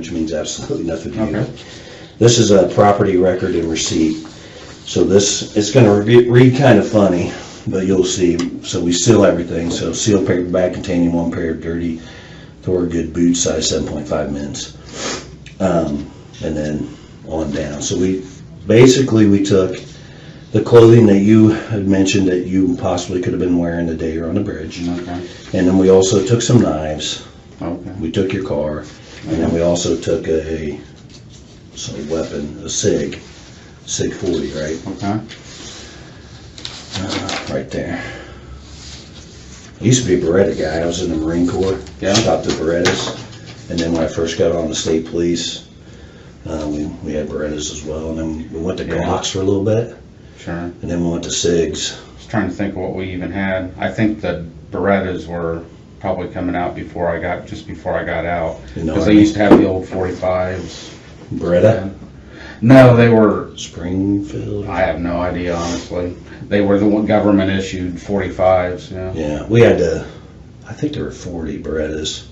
which means absolutely nothing to you. This is a property record and receipt. So this, it's going to read kind of funny, but you'll see. So we seal everything. So sealed paper bag containing 1 pair of dirty Thorgood boots, size 7.5 mins. And then on down. So we took the clothing that you had mentioned that you possibly could have been wearing the day you're on the bridge. Okay. And then we also took some knives. Okay. We took your car. And then we also took a weapon, a SIG 40, right? Okay. Right there. I used to be a Beretta guy. I was in the Marine Corps. Yeah. Shot the Berettas. And then when I first got on the state police, we had Berettas as well. And then we went to Glocks for a little bit. Sure. And then we went to SIGs. I was trying to think of what we even had. I think the Berettas were probably coming out just before I got out. Because they used to have the old 45s. Beretta? No, they were Springfield? I have no idea, honestly. They were the government issued 45s, yeah. Yeah, we had I think there were 40 Berettas.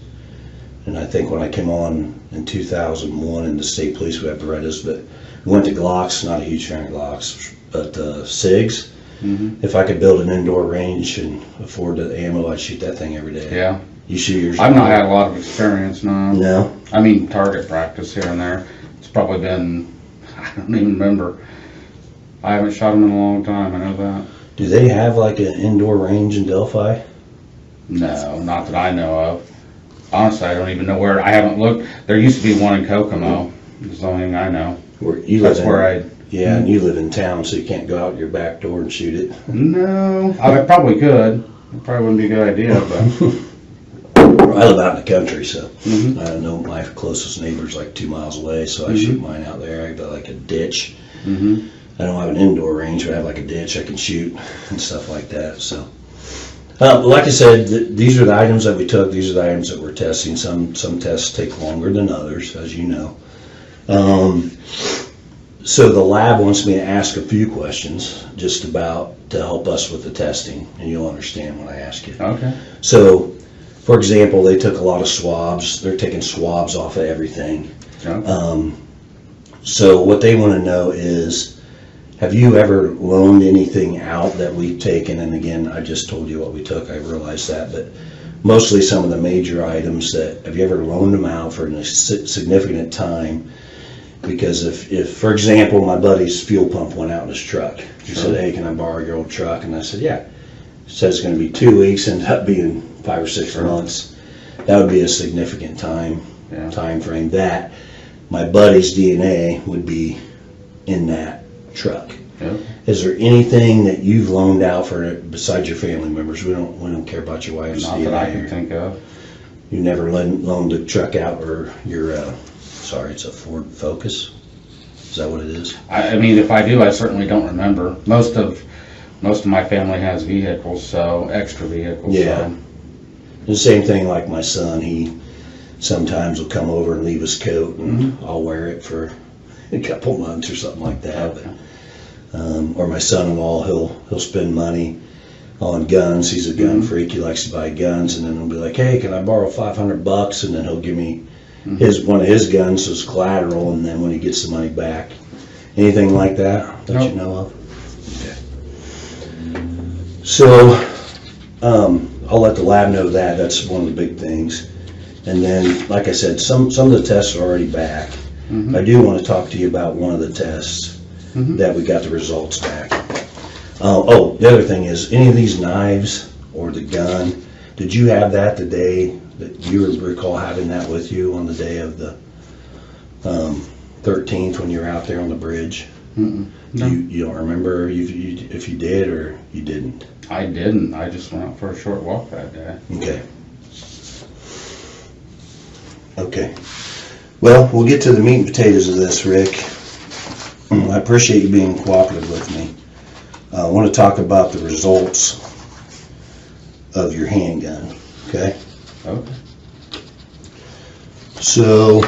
And I think when I came on in 2001 in the state police, we had Berettas, but we went to Glocks, not a huge fan of Glocks, but SIGs. Mm-hmm. If I could build an indoor range and afford the ammo, I'd shoot that thing every day. Yeah. You shoot yours? I've not had a lot of experience, no. No? I mean, target practice here and there. It's probably been, I don't even remember. I haven't shot them in a long time, I know that. Do they have like an indoor range in Delphi? No, not that I know of. Honestly, I don't even know where. I haven't looked. There used to be one in Kokomo. That's the only thing I know. Yeah, and you live in town, so you can't go out your back door and shoot it. No, I probably could. It probably wouldn't be a good idea, but. I live out in the country, so Mm-hmm. I know my closest neighbor's like 2 miles away, so I shoot mine out there. I got like a ditch. Mm-hmm. I don't have an indoor range, but I have like a ditch I can shoot and stuff like that. So, like I said, these are the items that we took. These are the items that we're testing. Some tests take longer than others, as you know. So the lab wants me to ask a few questions just about to help us with the testing, and you'll understand when I ask you. Okay. So, for example, they took a lot of swabs. They're taking swabs off of everything. Okay. So what they want to know is, have you ever loaned anything out that we've taken? And again, I just told you what we took. I realized that, but mostly some of the major items have you ever loaned them out for a significant time? Because if, for example, my buddy's fuel pump went out in his truck. He said, hey, can I borrow your old truck? And I said, yeah. He said it's going to be 2 weeks, ended up being 5 or 6 months. That would be a significant time frame. That my buddy's DNA would be in that truck. Yeah. Is there anything that you've loaned out for besides your family members? We don't care about your wife's Not DNA. that I can think of. You never loaned a truck out, or your it's a Ford Focus. Is that what it is? I mean, if I do, I certainly don't remember. Most of my family has vehicles, so extra vehicles. Yeah. So. The same thing like my son. He sometimes will come over and leave his coat, and I'll wear it for a couple months or something like that. Okay. Or my son-in-law, he'll spend money on guns. He's a gun freak. He likes to buy guns, and then he'll be like, "Hey, can I borrow $500?" And then he'll give me one of his guns as collateral, and then when he gets the money back. Anything like that you know of? Okay. So I'll let the lab know that. That's one of the big things. And then, like I said, some of the tests are already back. I do want to talk to you about one of the tests that we got the results back. The other thing is, any of these knives or the gun, did you have that the day that you recall having that with you on the day of the 13th when you were out there on the bridge? No. You don't remember if you did or you didn't? I didn't. I just went out for a short walk that day. Okay. Well, we'll get to the meat and potatoes of this, Rick. I appreciate you being cooperative with me. I want to talk about the results of your handgun, okay? Okay. So,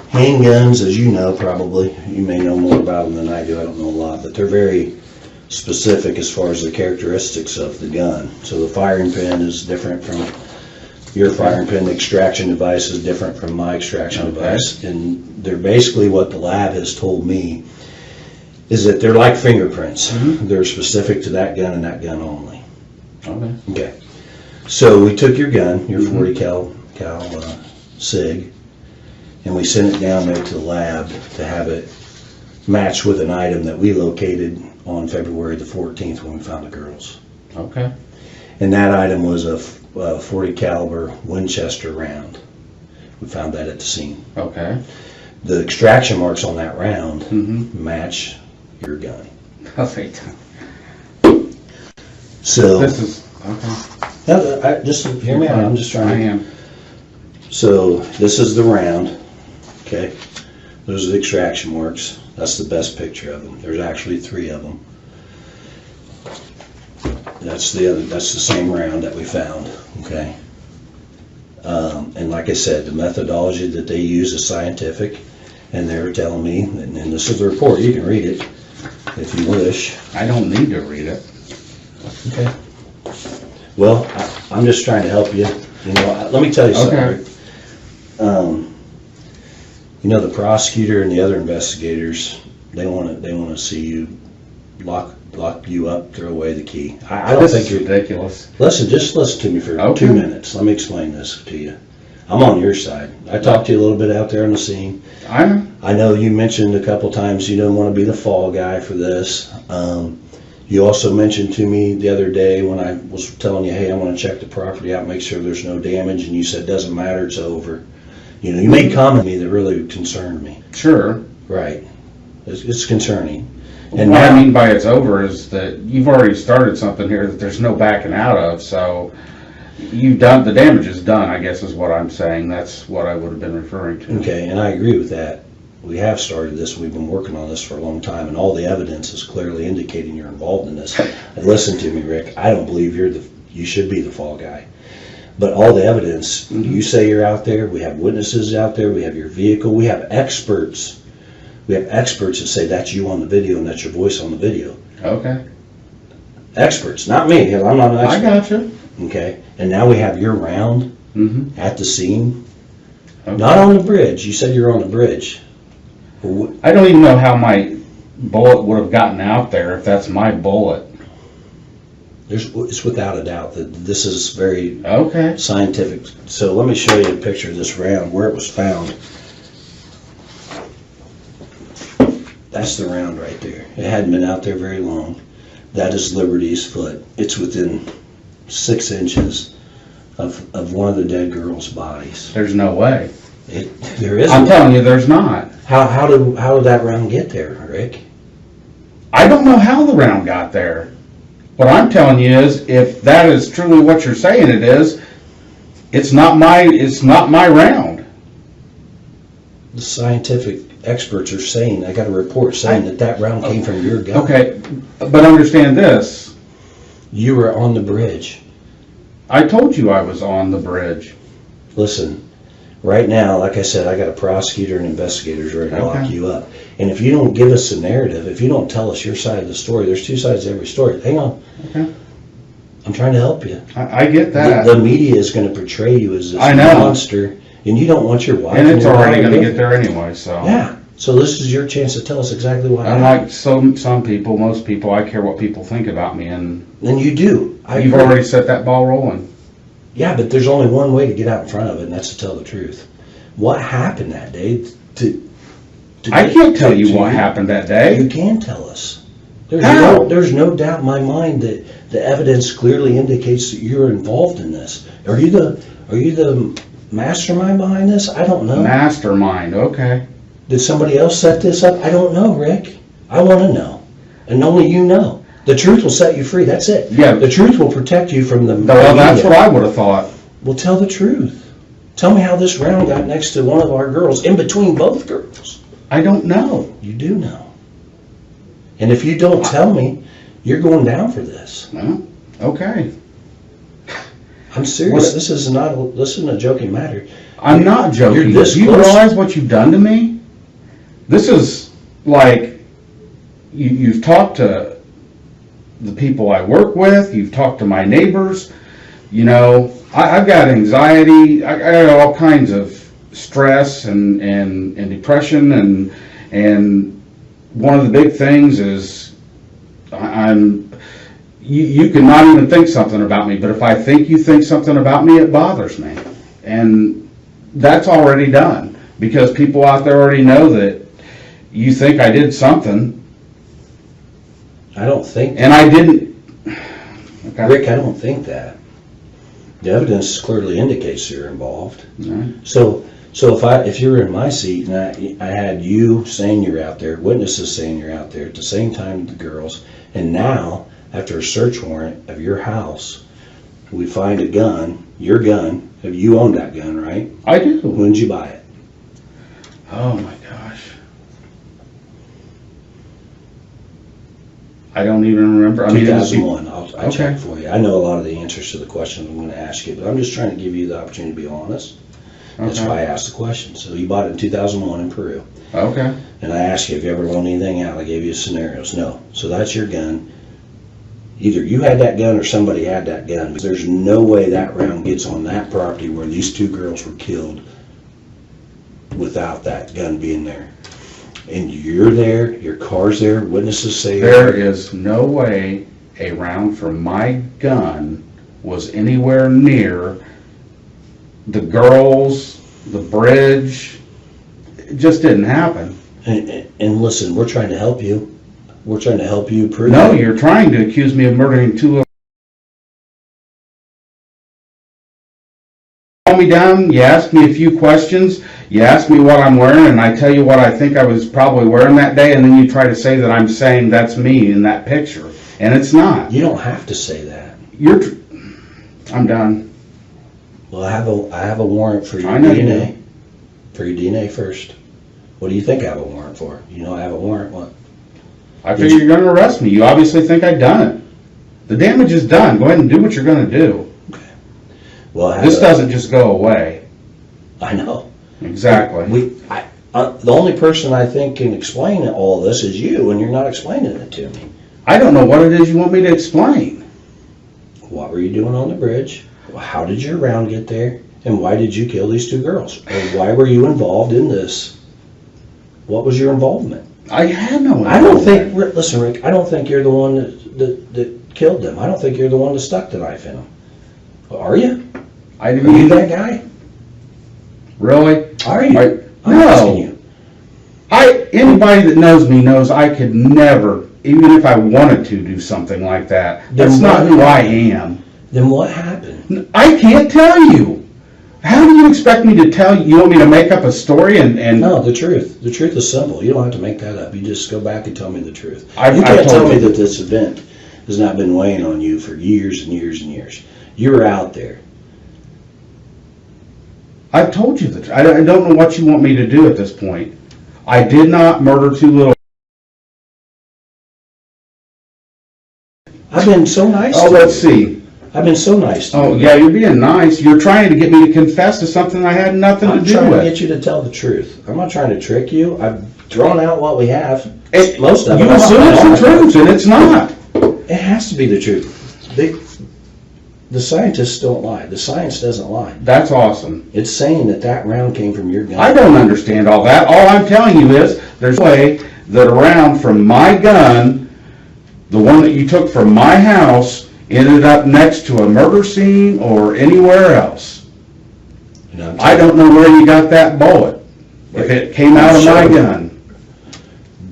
handguns, as you know probably, you may know more about them than I do, I don't know a lot, but they're very specific as far as the characteristics of the gun. So the firing pin is different from Your firing pin extraction device is different from my extraction device, and they're basically what the lab has told me is that they're like fingerprints. They're specific to that gun and that gun only. Okay. So we took your gun, your 40 cal SIG, and we sent it down there to the lab to have it matched with an item that we located on February the 14th when we found the girls. Okay. And that item was a 40 caliber Winchester round. We found that at the scene. Okay. The extraction marks on that round match your gun. Okay. So this is okay. Just hear me out. I'm just trying. I am. So this is the round. Okay. Those are the extraction marks. That's the best picture of them. There's actually 3 of them. That's the same round that we found. Okay. And like I said, the methodology that they use is scientific, and they were telling me, and this is the report. You can read it if you wish. I don't need to read it. Okay. Well, I'm just trying to help you. You know, let me tell you something. Okay. You know, the prosecutor and the other investigators, they want to see you lock you up, throw away the key. I don't think you're ridiculous. Just listen to me for 2 minutes. Let me explain this to you. I'm on your side. I talked to you a little bit out there on the scene. I know you mentioned a couple times you don't want to be the fall guy for this. You also mentioned to me the other day when I was telling you, hey, I want to check the property out, make sure there's no damage, and you said, doesn't matter, it's over. You know, you made a comment to me that really concerned me. Sure. Right. It's concerning. And what I mean by it's over is that you've already started something here that there's no backing out of, so you've done, the damage is done, I guess is what I'm saying. That's what I would have been referring to. Okay, and I agree with that. We have started this, we've been working on this for a long time, and all the evidence is clearly indicating you're involved in this. And listen to me, Rick, I don't believe you should be the fall guy. But all the evidence, you say you're out there, we have witnesses out there, we have your vehicle, we have experts. We have experts that say that's you on the video and that's your voice on the video. Okay. Experts, not me, I'm not an expert. I gotcha. Okay, and now we have your round at the scene. Okay. Not on the bridge, you said you're on the bridge. I don't even know how my bullet would have gotten out there if that's my bullet. It's without a doubt that this is very scientific. So let me show you a picture of this round, where it was found. That's the round right there. It hadn't been out there very long. That is Liberty's foot. It's within 6 inches of one of the dead girls' bodies. There's no way. There isn't. I'm telling you, there's not. How did that round get there, Rick? I don't know how the round got there. What I'm telling you is, if that is truly what you're saying it is, it's not my round. The scientific experts are saying, I got a report saying that round came from your gun. Okay, but understand this. You were on the bridge. I told you I was on the bridge. Listen, right now, like I said, I got a prosecutor and investigators ready to lock you up. And if you don't give us a narrative, if you don't tell us your side of the story, there's 2 sides to every story. Hang on. Okay. I'm trying to help you. I get that. The media is going to portray you as this monster, and you don't want your wife. And it's already going to get there anyway, so. Yeah. So this is your chance to tell us exactly what happened. Unlike some people, most people, I care what people think about me, and you do. You've already set that ball rolling. Yeah, but there's only one way to get out in front of it, and that's to tell the truth. What happened that day? I can't tell you what happened that day. You can tell us. How? There's no doubt in my mind that the evidence clearly indicates that you're involved in this. Are you the mastermind behind this? I don't know. Mastermind, okay. Did somebody else set this up? I don't know, Rick. I want to know. And only you know. The truth will set you free. That's it. Yeah. The truth will protect you from the Well, that's what I would have thought. Well, tell the truth. Tell me how this round got next to one of our girls, in between both girls. I don't know. You do know. And if you don't tell me, you're going down for this. Well, okay. I'm serious. This isn't a joking matter. I'm not joking. Do you realize what you've done to me? This is like, you've talked to the people I work with, you've talked to my neighbors, you know, I've got anxiety. I got all kinds of stress and depression, and one of the big things is you can not even think something about me, but if I think you think something about me, it bothers me. And that's already done, because people out there already know that you think I did something. I don't think that. And I didn't. Okay. Rick, I don't think that. The evidence clearly indicates you're involved. Right. So if you were in my seat and I had you saying you're out there, witnesses saying you're out there at the same time with the girls, and now, after a search warrant of your house, we find a gun, your gun. You own that gun, right? I do. When did you buy it? Oh my gosh. I don't even remember. I mean, 2001. I Okay. checked for you. I know a lot of the answers to the questions I'm going to ask you, but I'm just trying to give you the opportunity to be honest. That's why I asked the question. So you bought it in 2001 in Peru. Okay. And I asked you, have you ever loaned anything out? I gave you scenarios. No. So that's your gun. Either you had that gun or somebody had that gun. There's no way that round gets on that property where these two girls were killed without that gun being there. And you're there, your car's there, witnesses say There is no way a round from my gun was anywhere near the girls, the bridge. It just didn't happen. And listen, we're trying to help you. We're trying to help you prove No, it. you're trying to accuse me of murdering two little. You calm me down, you ask me a few questions, you ask me what I'm wearing, and I tell you what I think I was probably wearing that day, and then you try to say that I'm saying that's me in that picture, and it's not. You don't have to say that. I'm done. Well, I have a warrant for your I know you DNA. do. For your DNA first. What do you think I have a warrant for? You know I have a warrant. What? I figure you're going to arrest me. You obviously think I've done it. The damage is done. Go ahead and do what you're going to do. Okay. Well, This doesn't just go away. I know. Exactly. The only person I think can explain all this is you, and you're not explaining it to me. I don't know what it is you want me to explain. What were you doing on the bridge? How did your round get there? And why did you kill these two girls? Or why were you involved in this? What was your involvement? I had no involvement. I don't think, listen, Rick, I don't think you're the one that killed them. I don't think you're the one that stuck the knife in them. Are you? I Are didn't you even. that guy? Really? Are you? I'm No. asking you. Anybody that knows me knows I could never, even if I wanted to, do something like that. That's Then not what- who I am. Then what happened? I can't tell you. How do you expect me to tell you? You want me to make up a story and No, the truth. The truth is simple. You don't have to make that up. You just go back and tell me the truth. I've You can't tell told me you. that this event has not been weighing on you for years and years and years. You were out there. I've told you that. I don't know what you want me to do at this point. I did not murder two little. I've been so nice Oh, to let's you. see. I've been so nice to Oh, you. yeah, you're being nice. You're trying to get me to confess to something I had nothing I'm to do trying to with. get you to tell the truth. I'm not trying to trick you. I've drawn out what we have. It- Most of it. You assume it's the truth, and it's not. It has to be the truth. The scientists don't lie. The science doesn't lie. That's awesome. It's saying that round came from your gun. I don't understand all that. All I'm telling you is there's a way that a round from my gun, the one that you took from my house, ended up next to a murder scene or anywhere else. You know, I don't know where you got that bullet. If it came out of my gun,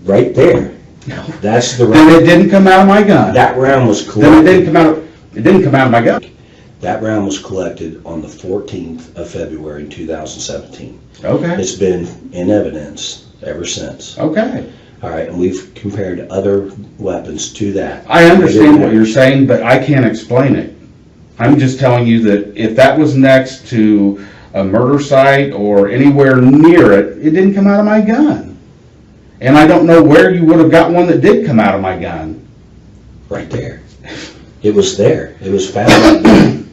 right there. That's the then round. it didn't come out of my gun. That round was Then it collected. didn't come out. It didn't come out of my gun. That round was collected on the 14th of February in 2017. Okay. It's been in evidence ever since. Okay. All right, and we've compared other weapons to that. I understand what you're saying, but I can't explain it. I'm just telling you that if that was next to a murder site or anywhere near it, it didn't come out of my gun. And I don't know where you would have got one that did come out of my gun. Right there. It was there. It was found.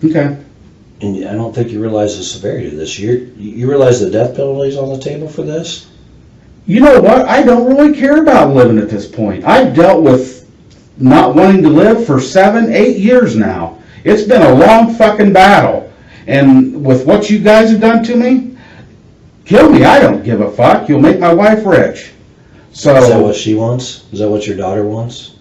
Okay. And I don't think you realize the severity of this. You realize the death penalty is on the table for this? You know what? I don't really care about living at this point. I've dealt with not wanting to live for 7, 8 years now. It's been a long fucking battle. And with what you guys have done to me, kill me, I don't give a fuck. You'll make my wife rich. So Is that what she wants? Is that what your daughter wants?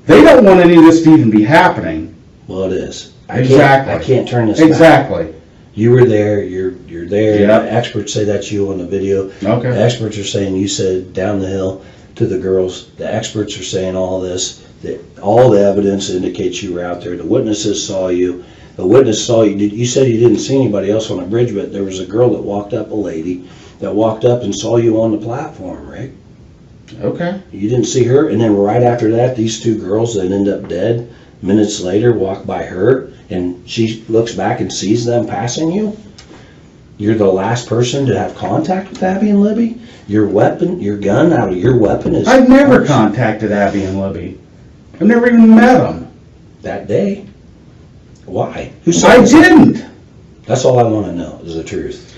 they don't want any of this to even be happening. Well, it is. Exactly. I can't turn this back. Exactly. You were there, you're there. Yep. The experts say that's you on the video. Okay. The experts are saying you said down the hill to the girls. The experts are saying all this, that all the evidence indicates you were out there. The witnesses saw you. The witness saw you. You said you didn't see anybody else on the bridge, but there was a girl that walked up, a lady, that walked up and saw you on the platform, Rick. Okay. You didn't see her, and then right after that, these two girls that end up dead, minutes later, walk by her, and she looks back and sees them passing you. You're the last person to have contact with Abby and Libby. Your weapon, your gun out of your weapon is... I've never contacted Abby and Libby. I've never even met them. That day. Why? Who said I this? didn't. That's all I want to know, is the truth.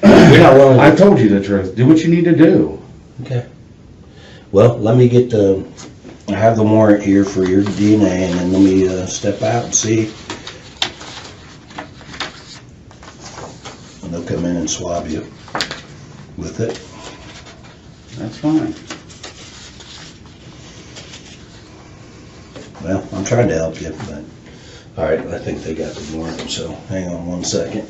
You're not willing to... I told you the truth. Do what you need to do. Okay. Well, let me get the... I have the warrant here for your DNA, and then let me step out and see. And they'll come in and swab you with it. That's fine. Well, I'm trying to help you, but... All right, I think they got the warrant, so hang on one second.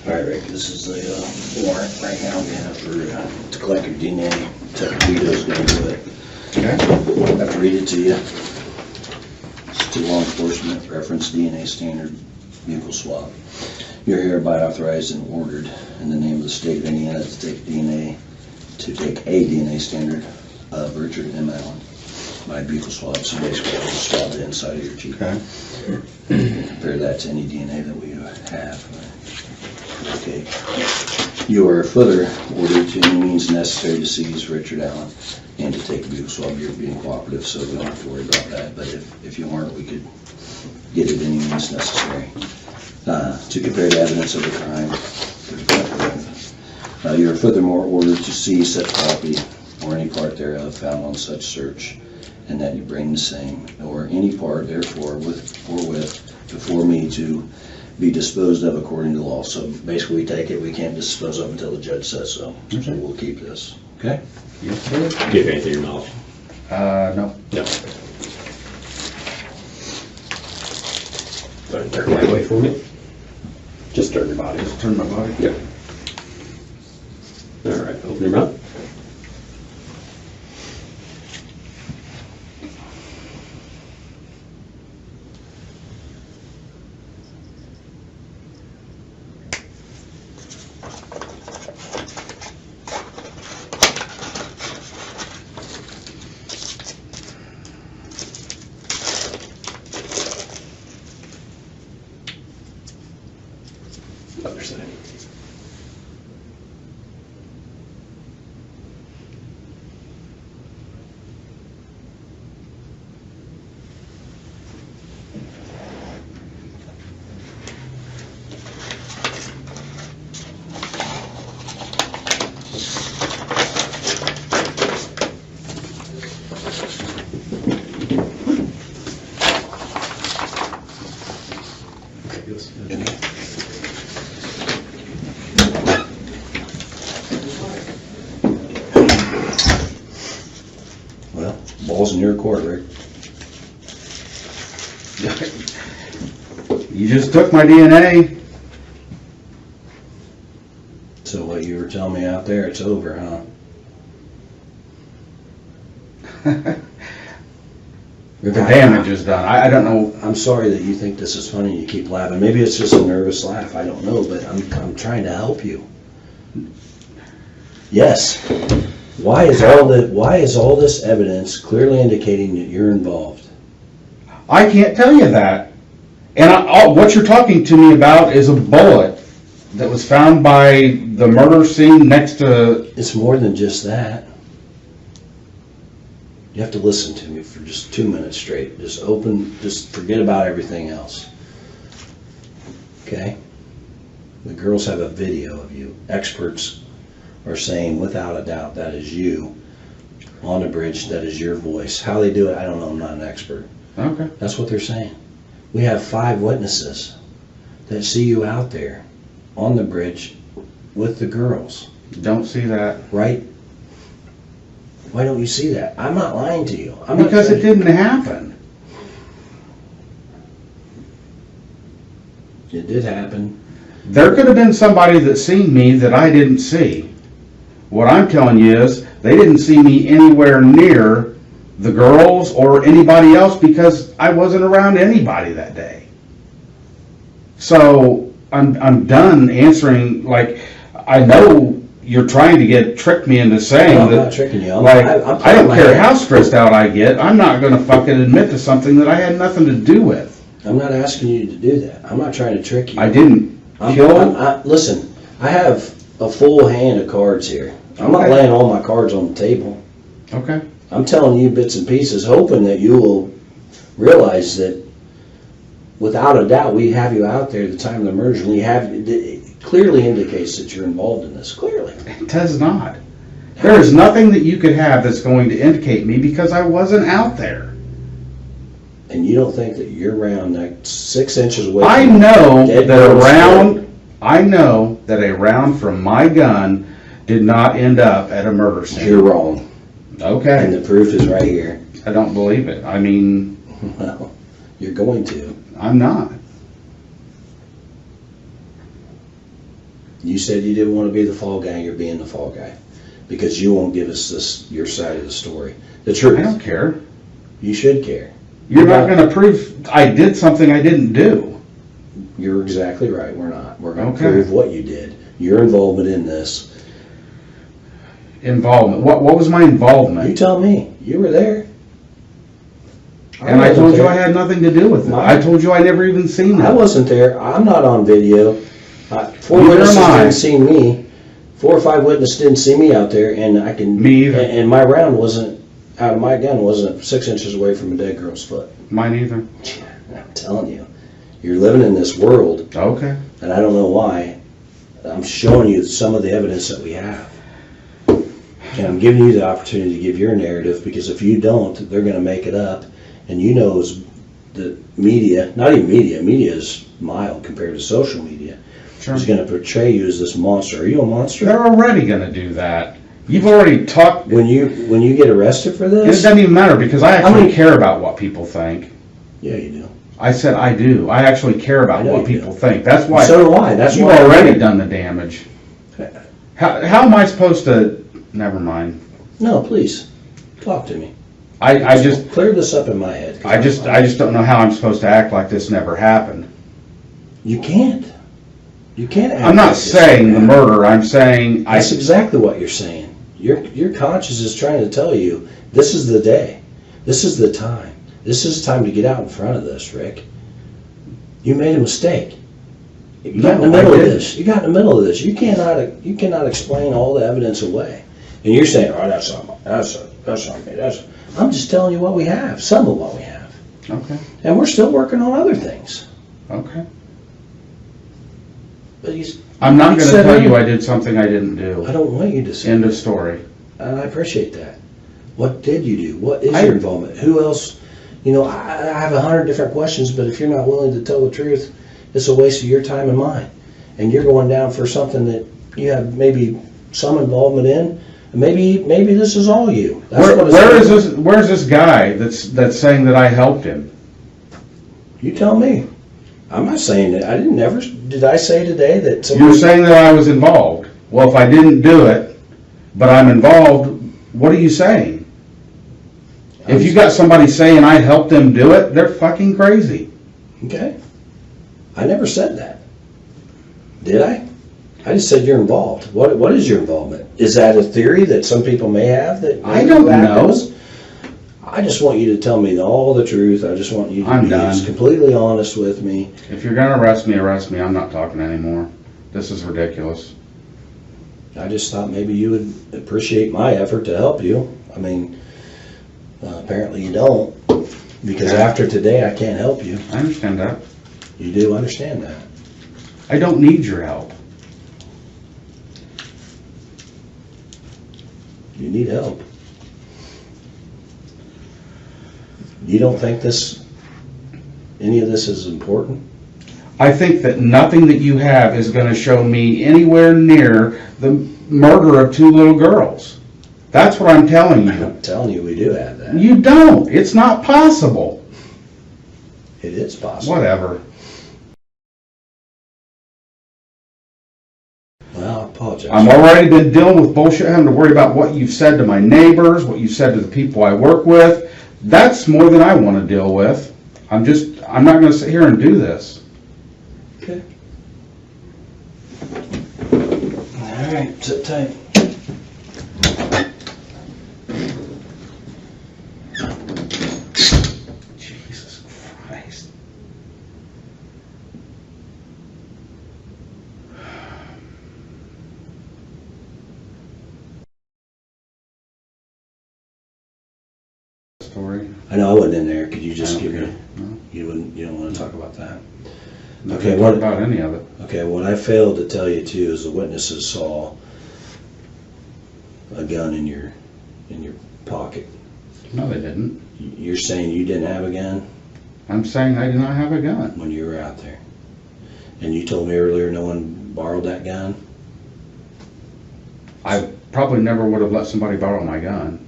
All right, Rick, this is the warrant right now we have for to collect your DNA. Vito's going to do it. Okay. I have to read it to you. It's to law enforcement, reference DNA standard, buccal swab. You're hereby authorized and ordered in the name of the state of Indiana to take a DNA standard of Richard M. Allen by buccal swab. So basically, I'll just swab the inside of your cheek. Okay. Compare that to any DNA that we have. Okay. You are further ordered to any means necessary to seize Richard Allen and to take a buccal swab. You're being cooperative, so we don't have to worry about that. But if you weren't, we could get it any means necessary. To compare the evidence of the crime. You are furthermore ordered to seize such property or any part thereof found on such search, and that you bring the same or any part therefore with before me to be disposed of according to law. So basically, we take it, we can't dispose of until the judge says so. Okay. So we'll keep this. Okay? Yes, sir. Do you have anything in your mouth? No. No. Go ahead and turn the right way for me. Just turn your body. Just turn my body. Yep. All right, open your mouth. Other side. Well, ball's in your court, Rick. You just took my DNA. So what you were telling me out there, it's over, huh? The damage is done. I don't know. I'm sorry that you think this is funny and you keep laughing. Maybe it's just a nervous laugh, I don't know, but I'm trying to help you. yes. Why is all this evidence clearly indicating that you're involved? I can't tell you that. And what you're talking to me about is a bullet that was found by the murder scene next to... It's more than just that. You have to listen to me for just 2 minutes straight. Just forget about everything else. okay? The girls have a video of you. Experts are saying without a doubt that is you on the bridge, that is your voice. How they do it, I don't know, I'm not an expert. Okay. That's what they're saying. We have 5 witnesses that see you out there on the bridge with the girls, Don't see that. right? Why don't you see that? I'm not lying to you. I'm not Because it saying- didn't happen. It did happen. There could have been somebody that seen me that I didn't see. What I'm telling you is, they didn't see me anywhere near the girls or anybody else because I wasn't around anybody that day. So, I'm done answering, like, I know you're trying to trick me into saying No, I'm that. not tricking you. Like, I'm I don't my care head. how stressed out I get, I'm not gonna fucking admit to something that I had nothing to do with. I'm not asking you to do that. I'm not trying to trick you. I didn't kill. Listen, I have a full hand of cards here. I'm not Okay. laying all my cards on the table. Okay. I'm telling you bits and pieces, hoping that you will realize that without a doubt, we have you out there at the time of the merger. It clearly indicates that you're involved in this, clearly. It does not. There is nothing that you could have that's going to indicate me because I wasn't out there. And you don't think that you're around like 6 inches away I from know dead that girls. I know that a round from my gun did not end up at a murder scene. You're wrong. And Okay. the proof is right here. I don't believe it. I mean, Well, you're going to. I'm not. You said you didn't want to be the fall guy, you're being the fall guy. Because you won't give us your side of the story. The I truth. don't care. You should care. You're not going to prove I did something I didn't do. You're exactly right, we're not. We're going to Okay. prove what you did. Your involvement in this. Involvement. What was my You involvement? tell me. You were there. And I wasn't told you there. I had nothing to do with it. My- I told you I never even seen I that. wasn't there. I'm not on video. 4 Neither witnesses am I. didn't see me. 4 or 5 witnesses didn't see me out there, and I can. Me either. And my round wasn't out of my gun. Wasn't 6 inches away from a dead girl's foot. Mine either. I'm telling you, you're living in this world, Okay. and I don't know why. I'm showing you some of the evidence that we have. And I'm giving you the opportunity to give your narrative, because if you don't, they're going to make it up. And you know, the media, not even media is mild compared to social media, Sure. is going to portray you as this monster. Are you a monster? They're already going to do that. You've already talked. When you get arrested for It this? doesn't even matter because I actually many- care about what people think. Yeah, you do. I said I do. I actually care I about know what you people think. That's why So do I. That's you've why already done the damage. How am I supposed to? Never mind. No, please talk to me. I just Clear this up in my head. I just don't know how I'm supposed to act like this never happened. You can't. You can't. Act I'm not like this. saying the murder. I'm saying That's exactly what you're saying. Your conscience is trying to tell you this is the day, this is the time, this is time to get out in front of this, Rick. You made a mistake. You got in the No, I middle of didn't. this. You got in the middle of this. You cannot explain all the evidence away. And you're saying, oh, that's not me. I'm just telling you what we have, some of what we have, Okay. and we're still working on other things. Okay. But I'm not going to said tell you earlier- I did something I didn't I do. don't want you to say. End of story. And I appreciate that. What did you do? What is I- your involvement? Who else? You know, I have 100 different questions, but if you're not willing to tell the truth, it's a waste of your time and mine. And you're going down for something that you have maybe some involvement in. And maybe this is all you. That's what it's Where's this guy that's saying that I helped him? You tell me. I'm not saying that. Did I say today that You're saying that I was involved. Well, if I didn't do it, but I'm involved, what are you saying? If you got somebody saying I helped them do it, they're fucking crazy. Okay. I never said that. Did I? I just said you're involved. What is your involvement? Is that a theory that some people may have that I don't back know. us? I just want you to tell me all the truth. I just want you to I'm be done. just completely honest with me. If you're gonna arrest me, arrest me. I'm not talking anymore. This is ridiculous. I just thought maybe you would appreciate my effort to help you. I mean, apparently you don't, because Okay. after today I can't help you. I understand that. You do understand that. I don't need your help. You need help. You don't think any of this is important? I think that nothing that you have is going to show me anywhere near the murder of 2 little girls. That's what I'm telling you. I'm telling you, we do have that. You don't. It's not possible. It is possible. Whatever. Well, I apologize. I'm already been dealing with bullshit, having to worry about what you've said to my neighbors, what you've said to the people I work with. That's more than I want to deal with. I'm not going to sit here and do this. Okay. All right, sit tight. Jesus Christ. Story. I know I wasn't in there. Could you just I give don't me? care. No. You don't want to talk about that. Not Okay, gonna what talk about any of it. Okay, what I failed to tell you too is the witnesses saw a gun in your pocket. No, they didn't. You're saying you didn't have a gun I'm saying I did not have a gun. when you were out there, and you told me earlier no one borrowed that gun. I probably never would have let somebody borrow my gun.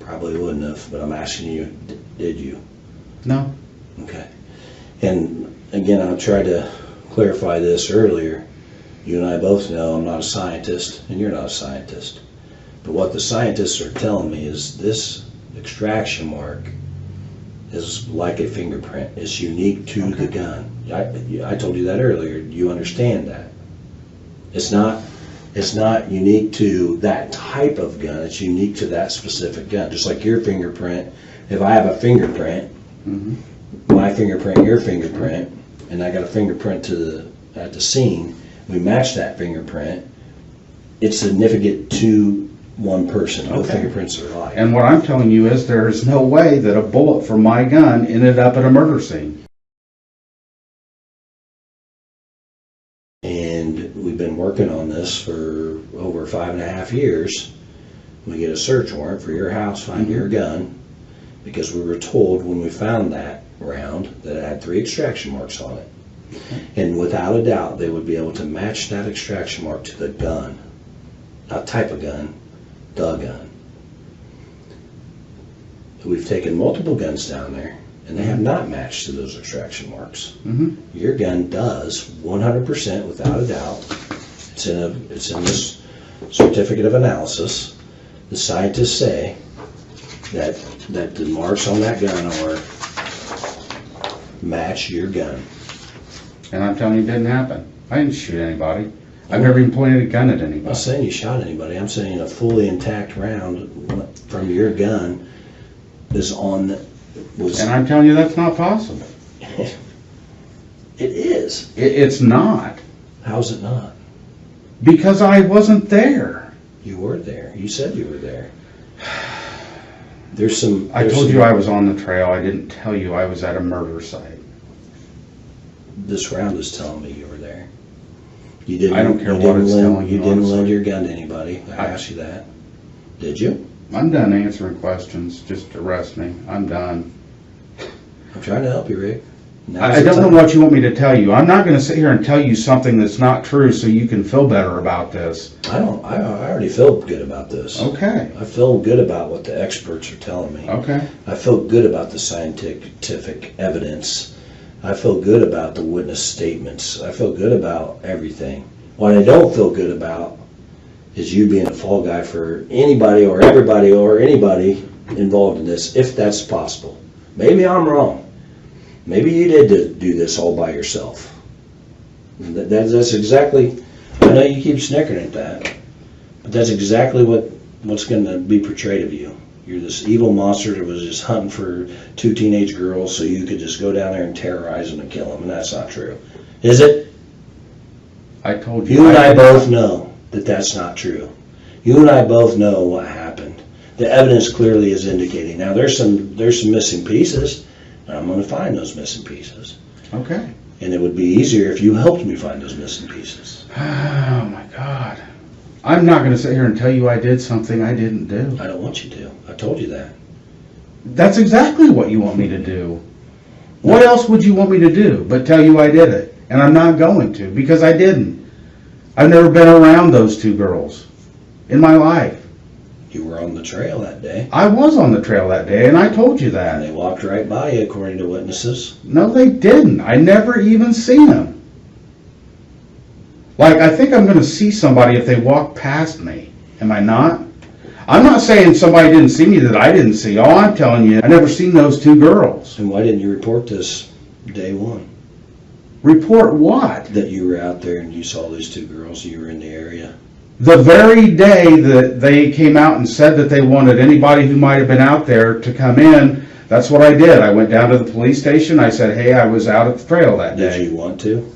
Probably wouldn't have, but I'm asking you, did you? No. Okay. And again, I tried to clarify this earlier. You and I both know I'm not a scientist, and you're not a scientist. But what the scientists are telling me is this extraction mark is like a fingerprint. It's unique to the gun. I told you that earlier. You understand that. It's not unique to that type of gun. It's unique to that specific gun. Just like your fingerprint. If I have a fingerprint, my fingerprint, your fingerprint, and I got a fingerprint at the scene, we match that fingerprint. It's significant to one person. No fingerprints are alike. And what I'm telling you is there is no way that a bullet from my gun ended up at a murder scene. And we've been working on this for over 5.5 years. We get a search warrant for your house, find your gun, because we were told when we found that round that it had 3 extraction marks on it. And without a doubt, they would be able to match that extraction mark to the gun. Not type of gun, the gun. We've taken multiple guns down there, and they have not matched to those extraction marks. Your gun does, 100% without a doubt. It's in this certificate of analysis. The scientists say that the marks on that gun match your gun. And I'm telling you it didn't happen. I didn't shoot anybody. I've never even pointed a gun at I'm anybody. not saying you shot anybody. I'm saying a fully intact round from your gun was. And I'm telling you that's not possible. It is. It's not. How's it not? Because I wasn't there. You were there. You said you were there. I told you I was on the trail. I didn't tell you I was at a murder site. This round is telling me you were there. You didn't. I don't care what it's telling you. You didn't honestly. lend your gun to anybody. I asked you that. Did you? I'm done answering questions. Just arrest me. I'm done. I'm trying to help you, Rick. I don't know what you want me to tell you. I'm not going to sit here and tell you something that's not true so you can feel better about this. I already feel good about this. Okay. I feel good about what the experts are telling me. Okay. I feel good about the scientific evidence. I feel good about the witness statements. I feel good about everything. What I don't feel good about is you being a fall guy for anybody or everybody or anybody involved in this, if that's possible. Maybe I'm wrong. Maybe you did do this all by yourself. That's exactly, I know you keep snickering at that, but that's exactly what's going to be portrayed of you. You're this evil monster that was just hunting for 2 teenage girls so you could just go down there and terrorize them and kill them, and that's not true. Is it? I told you. You and I both know that that's not true. You and I both know what happened. The evidence clearly is indicating. Now there's some missing pieces, and I'm going to find those missing pieces. Okay. And it would be easier if you helped me find those missing pieces. Oh my God. I'm not gonna sit here and tell you I did something I didn't do. I don't want you to. I told you that. That's exactly what you want me to do. What else would you want me to do but tell you I did it? And I'm not going to, because I didn't. I've never been around those two girls in my life. You were on the trail that day. I was on the trail that day, and I told you And that. they walked right by you, according to witnesses. No, they didn't. I never even seen them. Like, I think I'm going to see somebody if they walk past me. Am I not? I'm not saying somebody didn't see me that I didn't see. All I'm telling you, I never seen those two girls. And why didn't you report this day one? Report what? That you were out there and you saw these two girls, you were in the area. The very day that they came out and said that they wanted anybody who might have been out there to come in, that's what I did. I went down to the police station. I said, hey, I was out at the trail that day. Did you want to?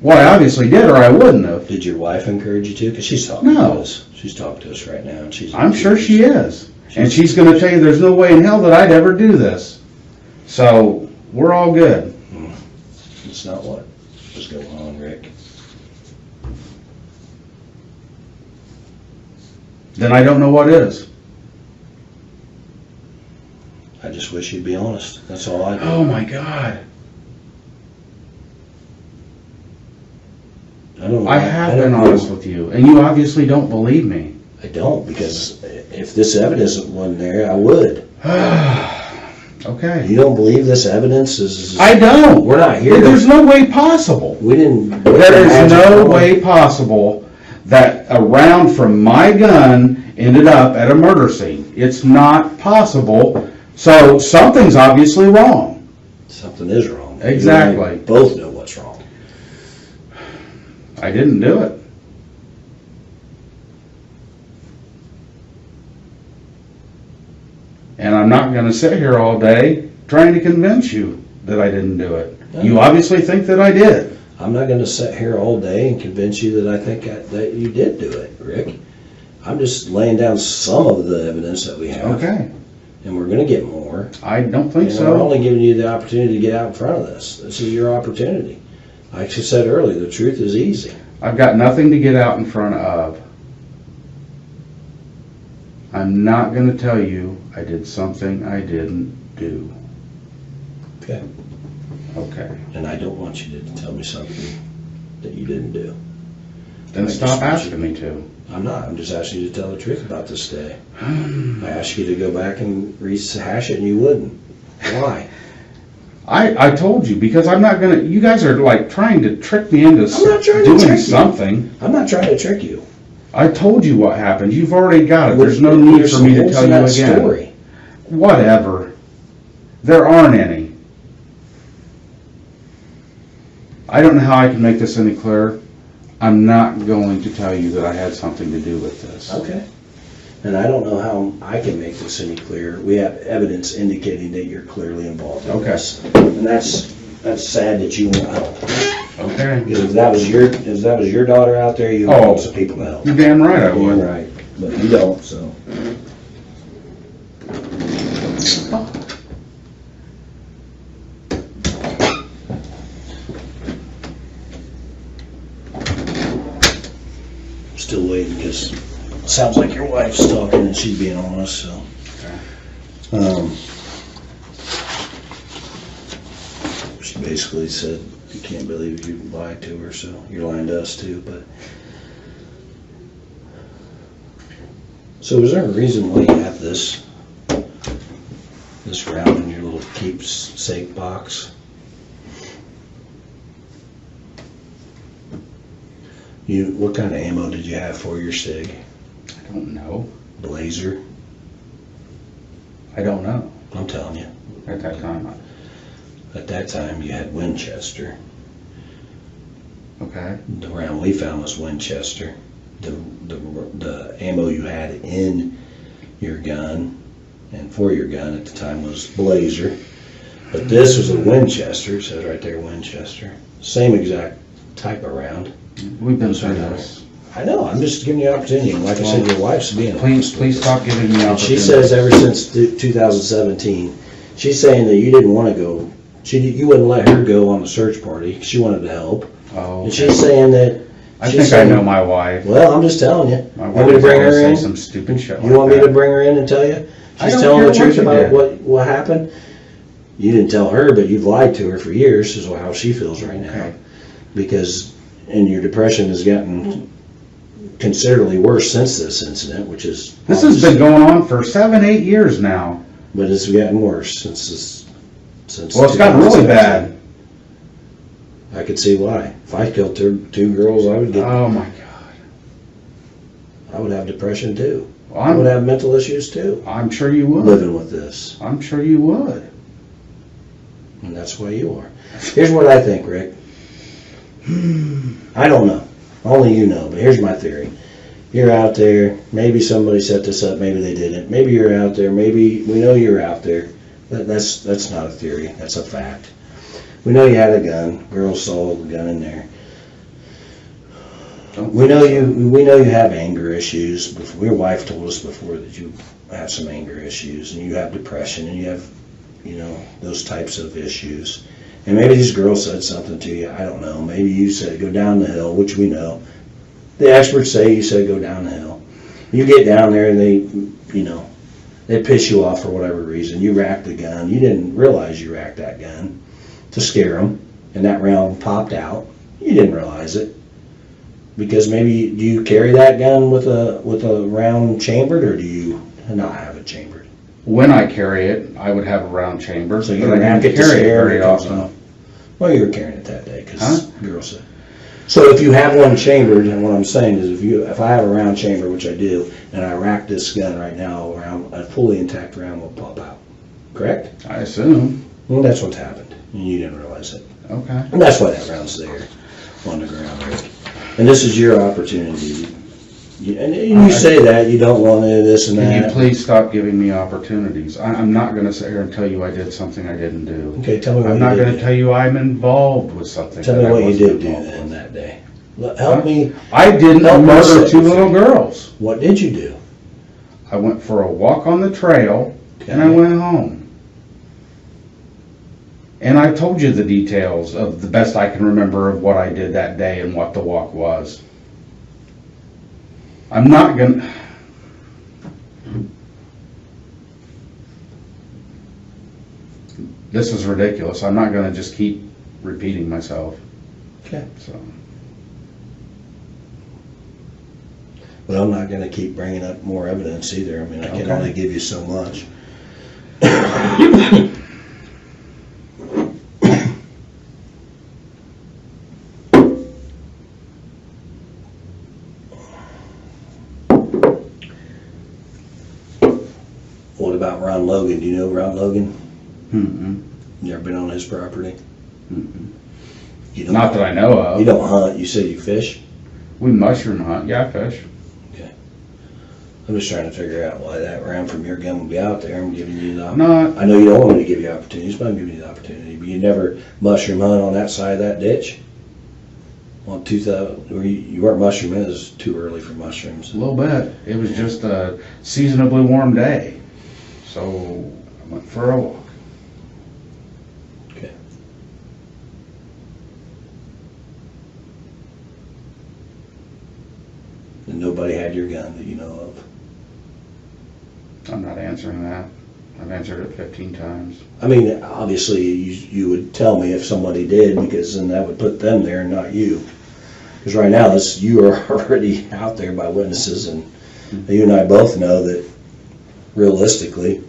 Well, I obviously did, or I wouldn't have. Did your wife encourage you to? Because she's talking No. to us. She's talking to us right now. And I'm sure she is. And she's going to tell you there's no way in hell that I'd ever do this. So, we're all good. It's not what was going on, Rick. Then I don't know what is. I just wish you'd be honest. That's all I do. Oh my God. I don't know. I have been honest with you, and you obviously don't believe me. I don't, because if this evidence wasn't there, I would. Okay. You don't believe this evidence is... I don't. We're not here. There's no way possible. We didn't... There is no way possible that a round from my gun ended up at a murder scene. It's not possible. So something's obviously wrong. Something is wrong. Exactly. You and I both know what's wrong. I didn't do it. And I'm not going to sit here all day trying to convince you that I didn't do it. No. You obviously think that I did. I'm not going to sit here all day and convince you that I think that you did do it, Rick. I'm just laying down some of the evidence that we have. Okay. And we're going to get more. I don't think And we're so. only giving you the opportunity to get out in front of this. This is your opportunity. Like I said earlier, the truth is easy. I've got nothing to get out in front of. I'm not going to tell you I did something I didn't do. Okay. Okay. And I don't want you to tell me something that you didn't do. Then I stop just want asking me to. I'm not. I'm just asking you to tell the truth about this day. I asked you to go back and rehash it and you wouldn't. Why? I told you, because I'm not going to, you guys are like trying to trick me into I'm not trying to doing trick you. something. I'm not trying to trick you. I told you what happened. You've already got it. There's no need There's for me to holes tell in you that again. Story. Whatever. There aren't any. I don't know how I can make this any clearer. I'm not going to tell you that I had something to do with this. Okay. And I don't know how I can make this any clearer. We have evidence indicating that you're clearly involved in Okay. this. And that's sad that you won't help. Okay. Because if that was your daughter out there, you would Oh. want some people to help. You're damn right I You're would. right. But you don't, so. Still waiting, because it sounds like your wife's talking and she's being honest, so. She basically said, you can't believe you lied to her, so you're lying to us too, but. So is there a reason why you have this round in your little keepsake box? What kind of ammo did you have for your SIG? I don't know. Blazer? I don't know. I'm telling you. At that time. At that time, you had Winchester. Okay. The round we found was Winchester. The ammo you had in your gun and for your gun at the time was Blazer. But this was a Winchester. It says right there, Winchester. Same exact type of round. We've been through this. I know. I'm just giving you an opportunity. And like I said, your wife's being honest with Please us. stop giving me And opportunity. she says ever since 2017, she's saying that you didn't want to go You wouldn't let her go on the search party. She wanted to help. Oh, And she's saying that. I she's think I saying- know my wife. Well, I'm just telling you. My You wife want me to bring always her say in? some stupid shit You like want me to that. bring her in and tell you? I She's don't telling the care what truth you about did. what happened? You didn't tell her, but you've lied to her for years, is how she feels right now. Okay. Because, and your depression has gotten considerably worse since this incident, which is. This has been going on for 7, 8 years now. But it's gotten worse since. Well, it's gotten really 2017. bad. I could see why. If I killed two girls, I would Oh my God. I would have depression too. Well, I would have mental issues too, I'm sure you would. living with this. I'm sure you would. And that's why you are. Here's what I think, Rick. I don't know. Only you know, but here's my theory. You're out there, maybe somebody set this up, maybe they didn't. Maybe you're out there, maybe we know you're out there. That's not a theory, that's a fact. We know you had a gun, girls saw the gun in there. We know you have anger issues. Your wife told us before that you have some anger issues and you have depression and you have, those types of issues. And maybe these girls said something to you, I don't know. Maybe you said go down the hill, which we know. The experts say you said go down the hill. You get down there and they piss you off for whatever reason. You racked the gun. You didn't realize you racked that gun to scare them, and that round popped out. You didn't realize it. Because maybe, do you carry that gun with a round chambered, or do you not have it chambered? When I carry it, I would have a round chamber, So but you I rack didn't it to carry it scare very it comes often. off. Well, you were carrying it that day because Huh? girls said. So if you have one chambered, and what I'm saying is if I have a round chamber, which I do, and I rack this gun right now around a fully intact round will pop out. Correct? I assume. Well, that's what's happened, and you didn't realize it. Okay. And that's why that round's there on the ground, Rick. And this is your opportunity. And you say that, you don't want to this and Can you that. please stop giving me opportunities? I'm not going to sit here and tell you I did something I didn't do. Okay, tell me what I'm you not did. going to tell you I'm involved with something. Tell that me I what you wasn't did do involved then with. that day. Help me. I didn't Help murder myself. 2 little girls. What did you do? I went for a walk on the trail and I Okay. went home. And I told you the details of the best I can remember of what I did that day and what the walk was. I'm not gonna. This is ridiculous. I'm not gonna just keep repeating myself. Okay. So. But I'm not going to keep bringing up more evidence either. I mean, I can Okay. only give you so much. What about Ron Logan? Do you know Ron Logan? Mm-mm. You ever been on his property? Mm-mm. You don't, Not that I know of. You don't hunt. You said you fish? We mushroom hunt. Yeah, I fish. I'm just trying to figure out why that round from your gun would be out there. I'm giving you the Not. I know you don't want me to give you opportunities, but I'm giving you the opportunity. But you never mushroom hunt on that side of that ditch? On 2000, or you weren't mushrooming, it was too early for mushrooms. A little bit. It was just a seasonably warm day. So I went for a walk. Okay. And nobody had your gun that you know of? I'm not answering that. I've answered it 15 times. I mean, obviously, you would tell me if somebody did, because then that would put them there and not you. Because right now, you are already out there by witnesses, and you and I both know that realistically,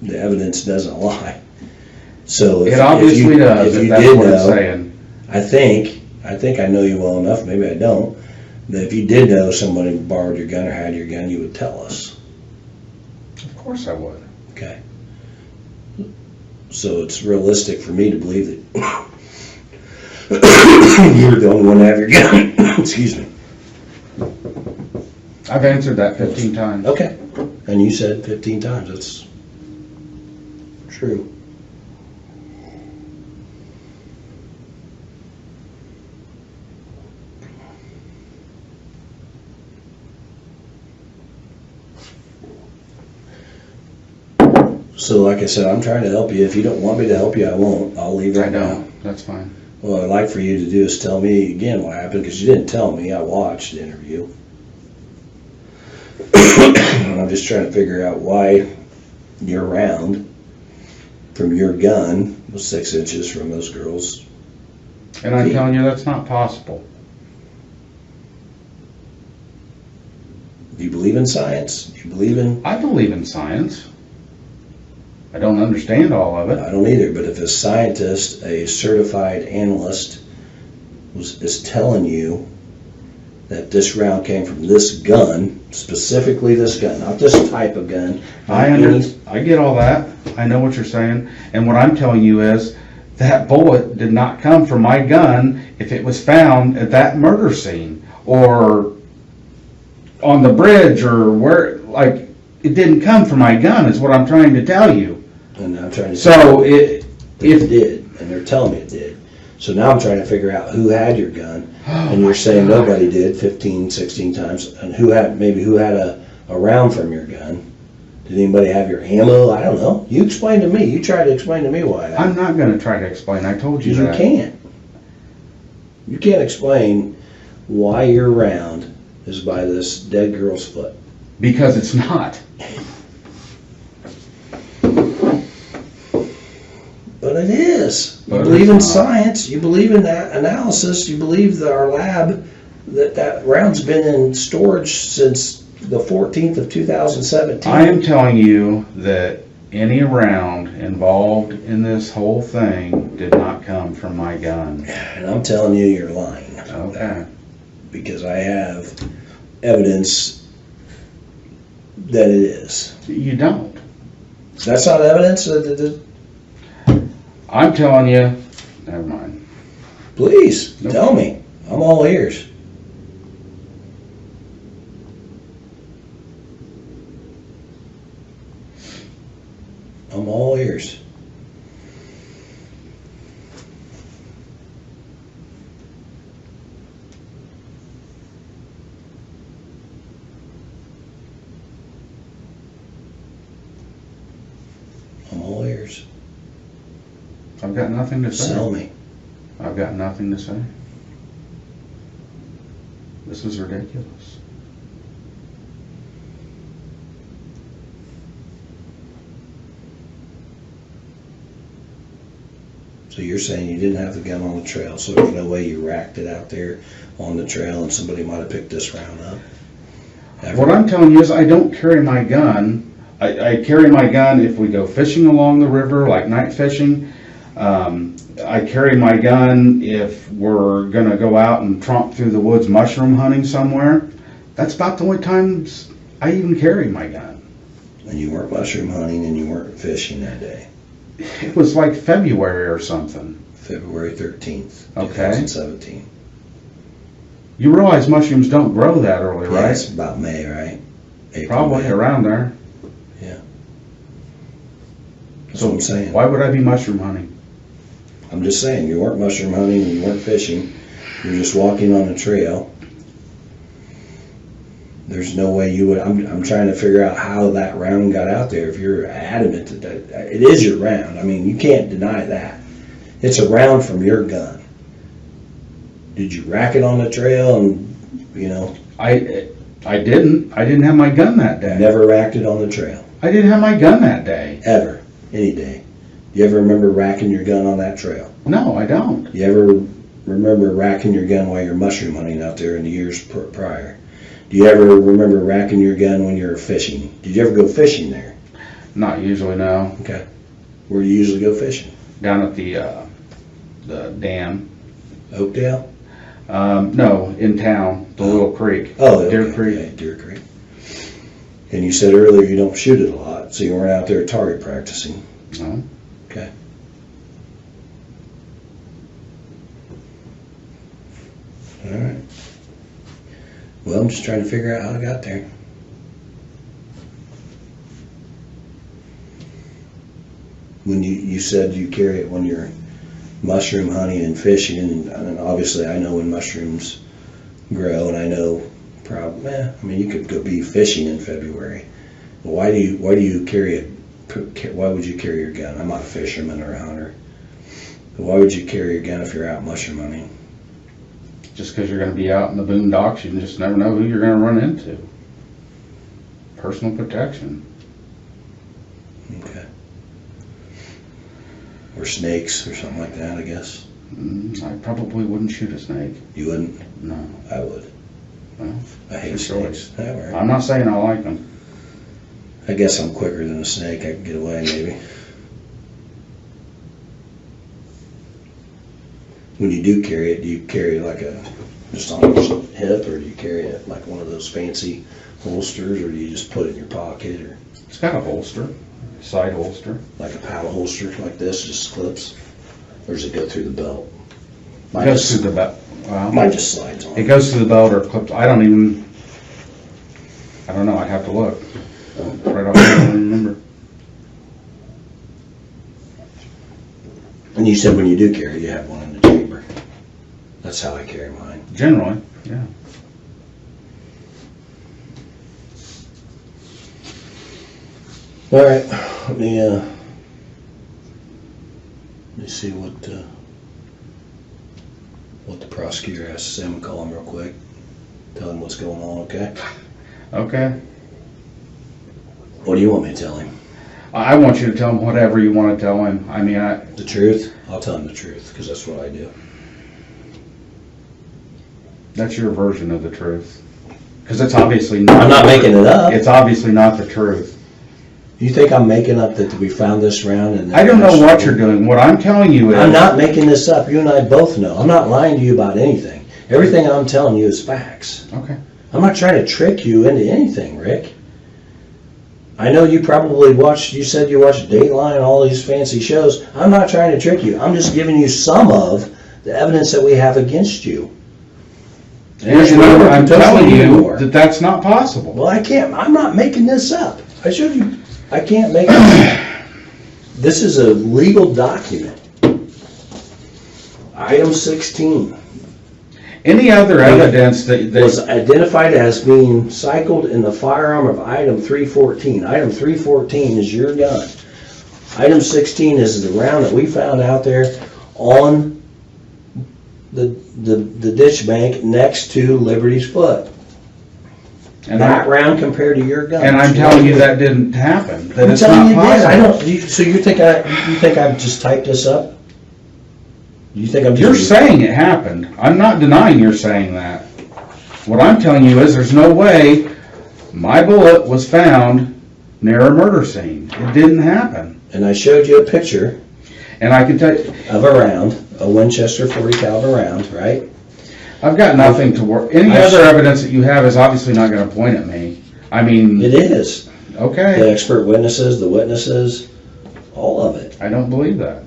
the evidence doesn't lie. So It obviously does, if if you that's did what it's know, saying. I think I know you well enough, maybe I don't, that if you did know somebody borrowed your gun or had your gun, you would tell us. Of course I would. Okay. So it's realistic for me to believe that you're the only one to have your gun. Excuse me. I've answered that 15 times. Okay. And you said 15 times. That's true. So like I said, I'm trying to help you. If you don't want me to help you, I won't. I'll leave it I now. don't, that's fine. What I'd like for you to do is tell me again what happened, because you didn't tell me. I watched the interview. And I'm just trying to figure out why your round from your gun was 6 inches from those girls. And I'm telling you, that's not possible. Do you believe in science? Do you believe in... I believe in science. I don't understand all of it. I don't either, but if a scientist, a certified analyst, is telling you that this round came from this gun, specifically this gun, not this type of gun. I get all that. I know what you're saying. And what I'm telling you is that bullet did not come from my gun if it was found at that murder scene or on the bridge or where, like, it didn't come from my gun is what I'm trying to tell you. And I'm trying to So it did, and they're telling me it did. So now I'm trying to figure out who had your gun, and you're saying nobody did 15, 16 times, and who had a round from your gun. Did anybody have your ammo? I don't know. You explain to me. You try to explain to me why. I'm not going to try to explain. I told you You that. can't. You can't explain why your round is by this dead girl's foot. Because it's not. But it is. You But believe it's in not. science. You believe in that analysis. You believe that our lab, that round's been in storage since the 14th of 2017. I am telling you that any round involved in this whole thing did not come from my gun. And I'm telling you, you're lying. Okay. Because I have evidence that it is. You don't. That's not evidence? I'm telling you. Never mind. Please, Nope. tell me. I'm all ears. I'm all ears. I'm all ears. I've got nothing to say. Sell me. I've got nothing to say. This is ridiculous. So you're saying you didn't have the gun on the trail, so there's no way you racked it out there on the trail and somebody might have picked this round up? Ever? What I'm telling you is I don't carry my gun. I carry my gun if we go fishing along the river, like night fishing. I carry my gun if we're going to go out and tromp through the woods mushroom hunting somewhere. That's about the only times I even carry my gun. And you weren't mushroom hunting and you weren't fishing that day. It was like February or something. February 13th, Okay. 2017. You realize mushrooms don't grow that early, Yeah, right? it's about May, right? April, Probably May. around there. That's what I'm saying. Why would I be mushroom hunting? I'm just saying, you weren't mushroom hunting and you weren't fishing. You're just walking on a trail. There's no way you would. I'm trying to figure out how that round got out there. If you're adamant that it is your round, I mean, you can't deny that. It's a round from your gun. Did you rack it on the trail and, you know? I didn't. I didn't have my gun that day. Never racked it on the trail. I didn't have my gun that day. Ever. Any day. You ever remember racking your gun on that trail? No, I don't. You ever remember racking your gun while you're mushroom hunting out there in the years prior? Do you ever remember racking your gun when you were fishing? Did you ever go fishing there? Not usually, no. Okay. Where do you usually go fishing? Down at the dam. Oakdale? No, in town, the little creek. Oh, Deer okay. Creek. Yeah, Deer Creek. And you said earlier you don't shoot it a lot, so you weren't out there target practicing. No. Okay. All right. Well, I'm just trying to figure out how I got there. When you said you carry it when you're mushroom hunting and fishing, and obviously I know when mushrooms grow, and I know probably, I mean, you could go be fishing in February. But why do you carry it why would you carry your gun? I'm not a fisherman or a hunter. But why would you carry your gun if you're out mushroom hunting? Just because you're going to be out in the boondocks, you just never know who you're going to run into. Personal protection. Okay. Or snakes or something like that, I guess. I probably wouldn't shoot a snake. You wouldn't? No. I would. Well, I hate your snakes. choice. Yeah, all right. I'm not saying I like them. I guess I'm quicker than a snake. I can get away, maybe. When you do carry it, do you carry like just on your hip, or do you carry it like one of those fancy holsters, or do you just put it in your pocket, or It's got a holster, side holster. like a paddle holster like this, just clips, or does it go through the belt? It goes through the belt. Mine Well, just slides on. it goes through the belt or clips. I don't know. I'd have to look. Right off, I don't remember. And you said when you do carry, you have one in the chamber. That's how I carry mine. Generally, yeah. All right, let me see what the prosecutor has to say. I'm gonna call him real quick, tell him what's going on, okay? Okay. What do you want me to tell him? I want you to tell him whatever you want to tell him. I mean, The truth? I'll tell him the truth, because that's what I do. that's your version of the truth. Because it's obviously not. I'm not making it up. It's obviously not the truth. You think I'm making up that we found this round and... I don't know what you're doing. What I'm telling you is... I'm not making this up. You and I both know. I'm not lying to you about anything. Everything I'm telling you is facts. Okay. I'm not trying to trick you into anything, Rick. I know you probably watched, you said you watched Dateline, all these fancy shows. I'm not trying to trick you. I'm just giving you some of the evidence that we have against you. And I'm telling you that that's not possible. Well, I can't, I'm not making this up. I showed you, I can't make it up. This is a legal document. Item 16. Any other evidence that was identified as being cycled in the firearm of item 314. Item 314 is your gun. Item 16 is the round that we found out there on the ditch bank next to Liberty's Foot. and That round compared to your gun. And I'm telling you that didn't happen. That I'm it's telling not you it did. I possible. don't. So you think I've just typed this up? You think I'm just... You're saying it happened. I'm not denying you're saying that. What I'm telling you is there's no way my bullet was found near a murder scene. It didn't happen. And I showed you a picture And I can tell you, of a round, a Winchester 40 caliber round, right? I've got nothing to work. Any other evidence that you have is obviously not going to point at me. I mean, It is. The okay, expert witnesses, the witnesses, all of it. I don't believe that.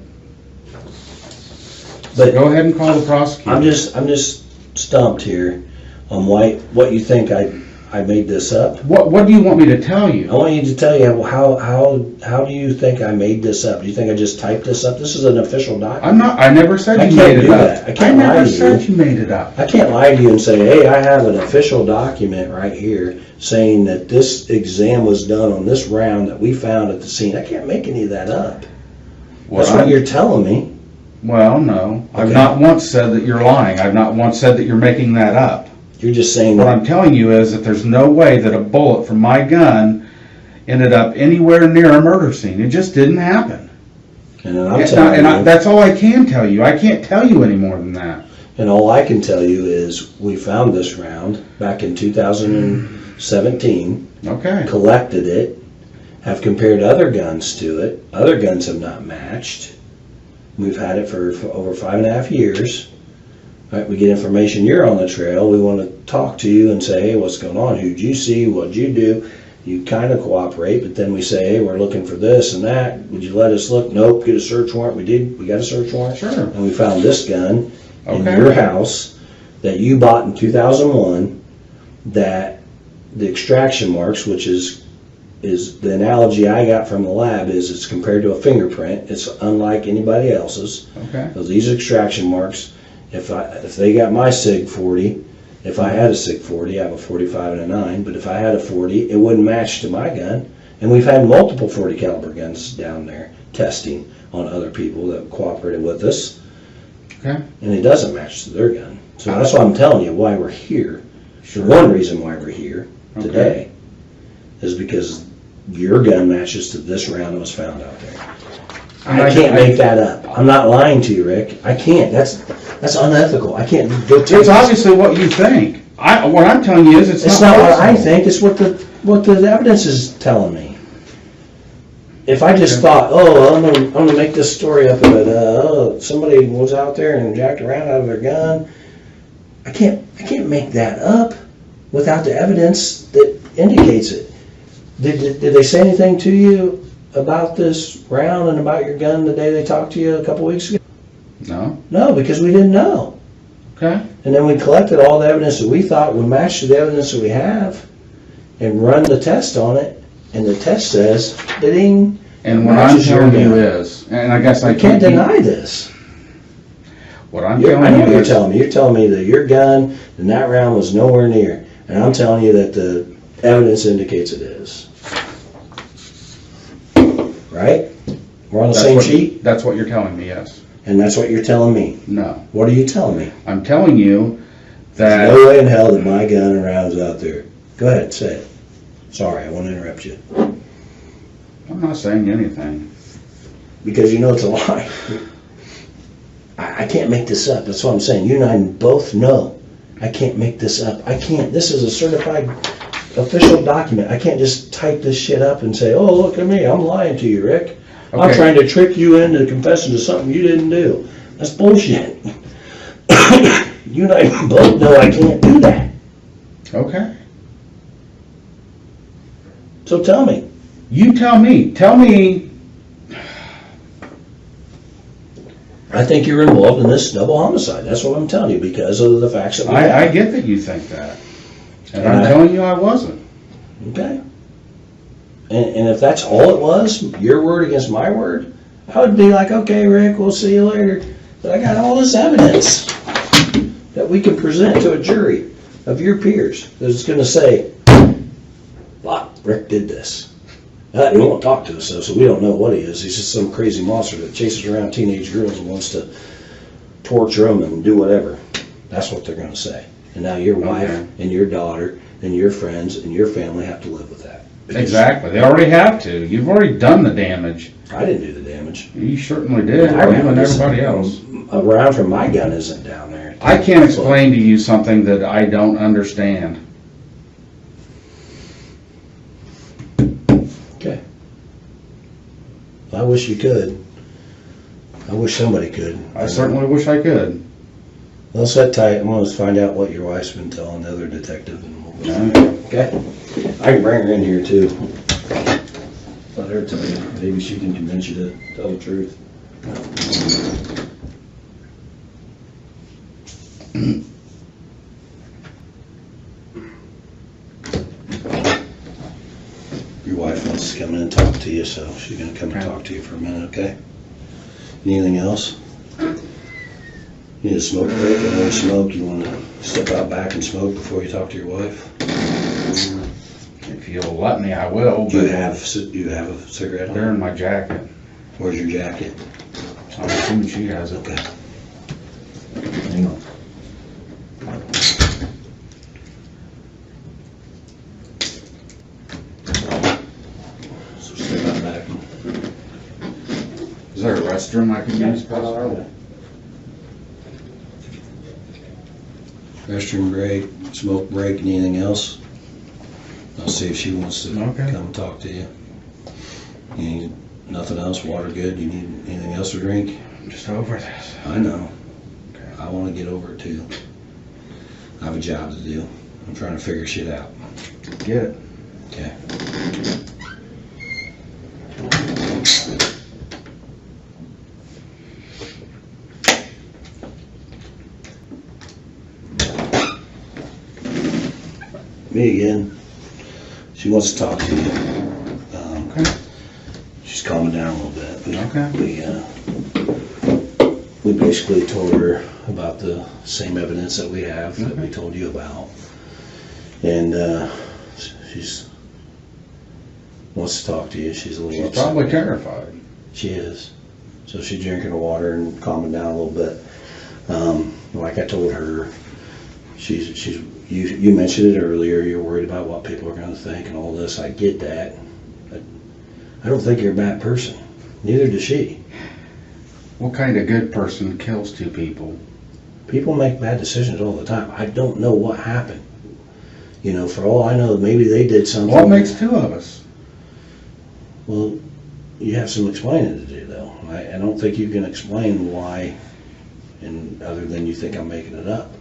But Go ahead and call the prosecutor. I'm just stumped here on what you think I made this up. What do you want me to tell I you? want you to tell you how do you think I made this up? Do you think I just typed this up? This is an official document. I never said I you can't made it do up. that. I can't never lie to said you. you made it up. I can't lie to you and say, hey, I have an official document right here saying that this exam was done on this round that we found at the scene. I can't make any of that up. That's what you're telling me. Well, no. I've Okay. not once said that you're lying. I've not once said that you're making that up. You're just saying What that. I'm telling you is that there's no way that a bullet from my gun ended up anywhere near a murder scene. It just didn't happen. And then I'm telling you. That's all I can tell you. I can't tell you any more than that. And all I can tell you is we found this round back in 2017, Okay. collected it, have compared other guns to it. Other guns have not matched. We've had it for over 5.5 years. Right, we get information, you're on the trail, we want to talk to you and say, hey, what's going on? Who'd you see? What'd you do? You kind of cooperate, but then we say, hey, we're looking for this and that. Would you let us look? Nope, get a search warrant. We did. We got a search warrant. Sure. And we found this gun in Okay. your house that you bought in 2001, that the extraction marks, which is the analogy I got from the lab, is it's compared to a fingerprint. It's unlike anybody else's. Okay. So these extraction marks, if they got my SIG 40, if I had a SIG 40, I have a 45 and a 9, but if I had a 40, it wouldn't match to my gun. And we've had multiple 40 caliber guns down there testing on other people that cooperated with us, Okay. and it doesn't match to their gun. So that's why I'm telling you why we're here. Sure. One reason why we're here Okay. today is because your gun matches to this round that was found out there. I can't make that up. I'm not lying to you, Rick. I can't. That's unethical. I can't go take. It's obviously what you think. What I'm telling you is It's not what I possible. think. It's what the evidence is telling me. If I just thought, oh, I'm gonna make this story up of it. Oh, somebody was out there and jacked around out of their gun. I can't make that up without the evidence that indicates it. Did they say anything to you about this round and about your gun the day they talked to you a couple weeks ago? No. No, because we didn't know. Okay. And then we collected all the evidence that we thought would match to the evidence that we have and run the test on it, and the test says, ding. And what I'm telling you is, and I guess I You can't deny this. What I'm I telling know you what you're is, telling me. You're telling me that your gun and that round was nowhere near. And I'm telling you that the evidence indicates it is. Right? We're on the same sheet? that's what you're telling me, yes. And that's what you're telling me. No. What are you telling me? I'm telling you There's that, no way in hell that my gun and round's out there. Go ahead, say it. Sorry, I won't interrupt you. I'm not saying anything. Because you know it's a lie. I can't make this up. That's what I'm saying. You and I both know I can't make this up. I can't. This is a certified official document. I can't just type this shit up and say, oh, look at me. I'm lying to you, Rick. I'm Okay. trying to trick you into confessing to something you didn't do. That's bullshit. You and I both know I can't do that. Okay. So tell me. You tell me. Tell me. I think you're involved in this double homicide. That's what I'm telling you because of the facts that we I have. get that you think that. And I'm telling you I wasn't. Okay. And if that's all it was, your word against my word, I would be like, okay, Rick, we'll see you later. But I got all this evidence that we can present to a jury of your peers that's going to say, fuck, Rick did this. He won't talk to us, though, so we don't know what he is. He's just some crazy monster that chases around teenage girls and wants to torture them and do whatever. That's what they're going to say. And now your wife and your daughter and your friends and your family have to live with that. Exactly. They already have to. You've already done the damage. I didn't do the damage. You certainly did. My You round and isn't- everybody else. A round from my gun isn't down there. I can't explain to you something that I don't understand. Okay. I wish you could. I wish somebody could. I certainly wish I could. Well, sit tight. I'm going to find out what your wife's been telling the other detective. And we'll go from there. Okay? I can bring her in here too. Let her tell you. Maybe she can convince you to tell the truth. Your wife wants to come in and talk to you, so she's going to come and talk to you for a minute, okay? Anything else? Need a smoke break? I know you smoke. You want to step out back and smoke before you talk to your wife? If you'll let me, I will. Do But you have a cigarette they're on? in my jacket. Where's your jacket? I'm assuming she has it. Okay. Hang on. So step out back. Is there a restroom I can use? Restroom break, smoke break, anything else? I'll see if she wants to Okay. come talk to you. You need nothing else? Water good? You need anything else to drink? I'm just over this. I know. Okay. I want to get over it too. I have a job to do. I'm trying to figure shit out. Get it. Okay. Me again. She wants to talk to you. Okay. She's calming down a little bit. Okay. We basically told her about the same evidence that we have that we Okay. told you about. And she's wants to talk to you. She's a little She's upset. probably terrified. She is. So she's drinking her water and calming down a little bit. Like I told her, you mentioned it earlier, you're worried about what people are going to think and all this. I get that. But I don't think you're a bad person. Neither does she. What kind of good person kills two people? People make bad decisions all the time. I don't know what happened. You know, for all I know, maybe they did something. What makes two of us? Well, you have some explaining to do, though. I don't think you can explain why, and other than you think I'm making it up.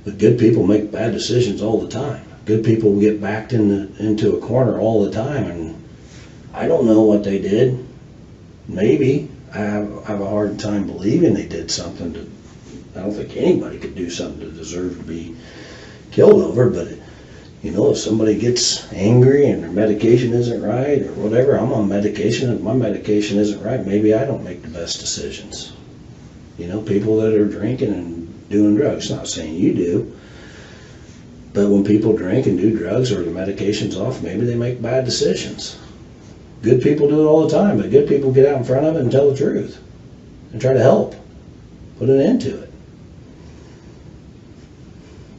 But good people make bad decisions all the time. Good people get backed into a corner all the time, and I don't know what they did. Maybe. I have a hard time believing they did something to. I don't think anybody could do something to deserve to be killed over, but you know, if somebody gets angry and their medication isn't right or whatever, I'm on medication. If my medication isn't right, maybe I don't make the best decisions. You know, people that are drinking and doing drugs, not saying you do, but when people drink and do drugs or the medication's off, maybe they make bad decisions. Good people do it all the time, but good people get out in front of it and tell the truth and try to help, put an end to it.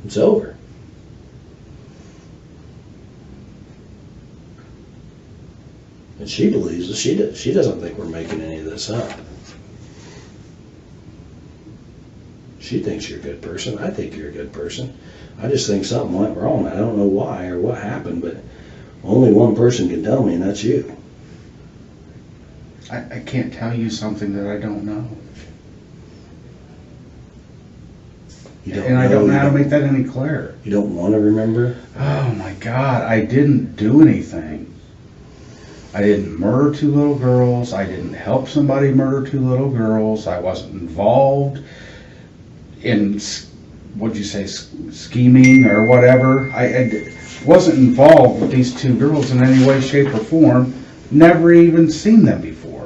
It's over. And she believes that she doesn't think we're making any of this up. She thinks you're a good person. I think you're a good person. I just think something went wrong. I don't know why or what happened, but only one person can tell me, and that's you. I can't tell you something that I don't know. And I don't know how to make that any clearer. You don't want to remember? Oh my God, I didn't do anything. I didn't murder two little girls. I didn't help somebody murder two little girls. I wasn't involved in, what'd you say, scheming or whatever. I wasn't involved with these two girls in any way, shape, or form. Never even seen them before.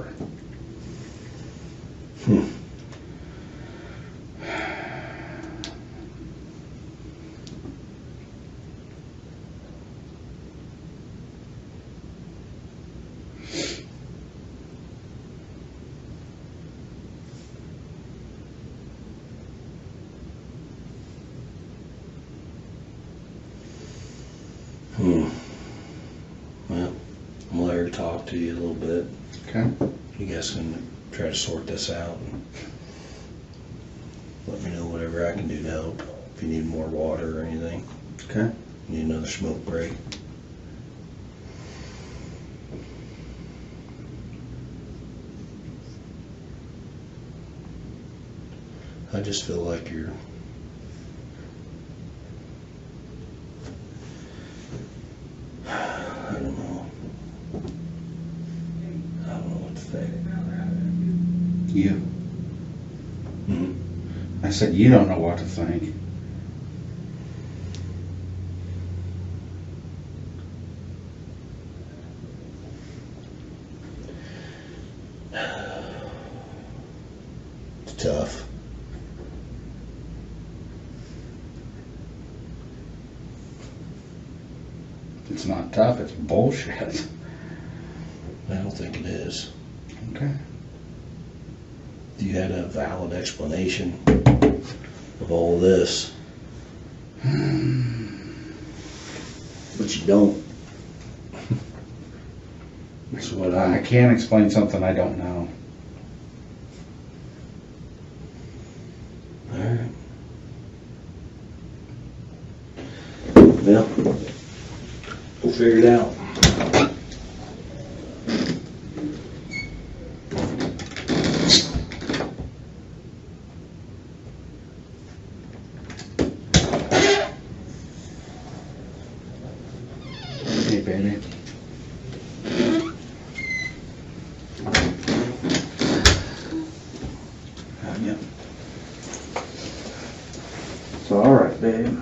Well, I'm gonna let her talk to you a little bit. Okay. You guys can try to sort this out and let me know whatever I can do to help. If you need more water or anything. Okay. Need another smoke break. I just feel like you're I don't know. I don't know what to think. You. Mm-hmm. I said, you don't know what to think. It's tough. It's not tough, it's bullshit. I don't think it is. Okay. You had a valid explanation of all this. But you don't. That's what I can't explain something I don't know. Alright. Well, we'll figure it out. Hey, baby. Yep. It's all right, babe.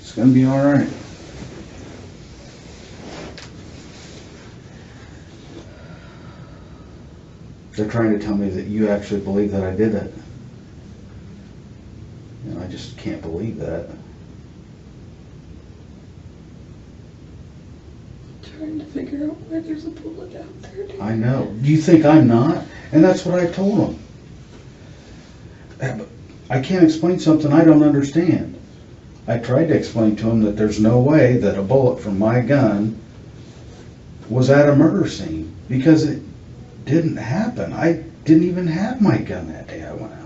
It's gonna be all right. They're trying to tell me that you actually believe that I did it. You know, I just can't believe that. trying to figure out why there's a bullet out there. Dude. I know. Do you think I'm not? And that's what I told him. I can't explain something I don't understand. I tried to explain to him that there's no way that a bullet from my gun was at a murder scene, because it didn't happen. I didn't even have my gun that day I went out.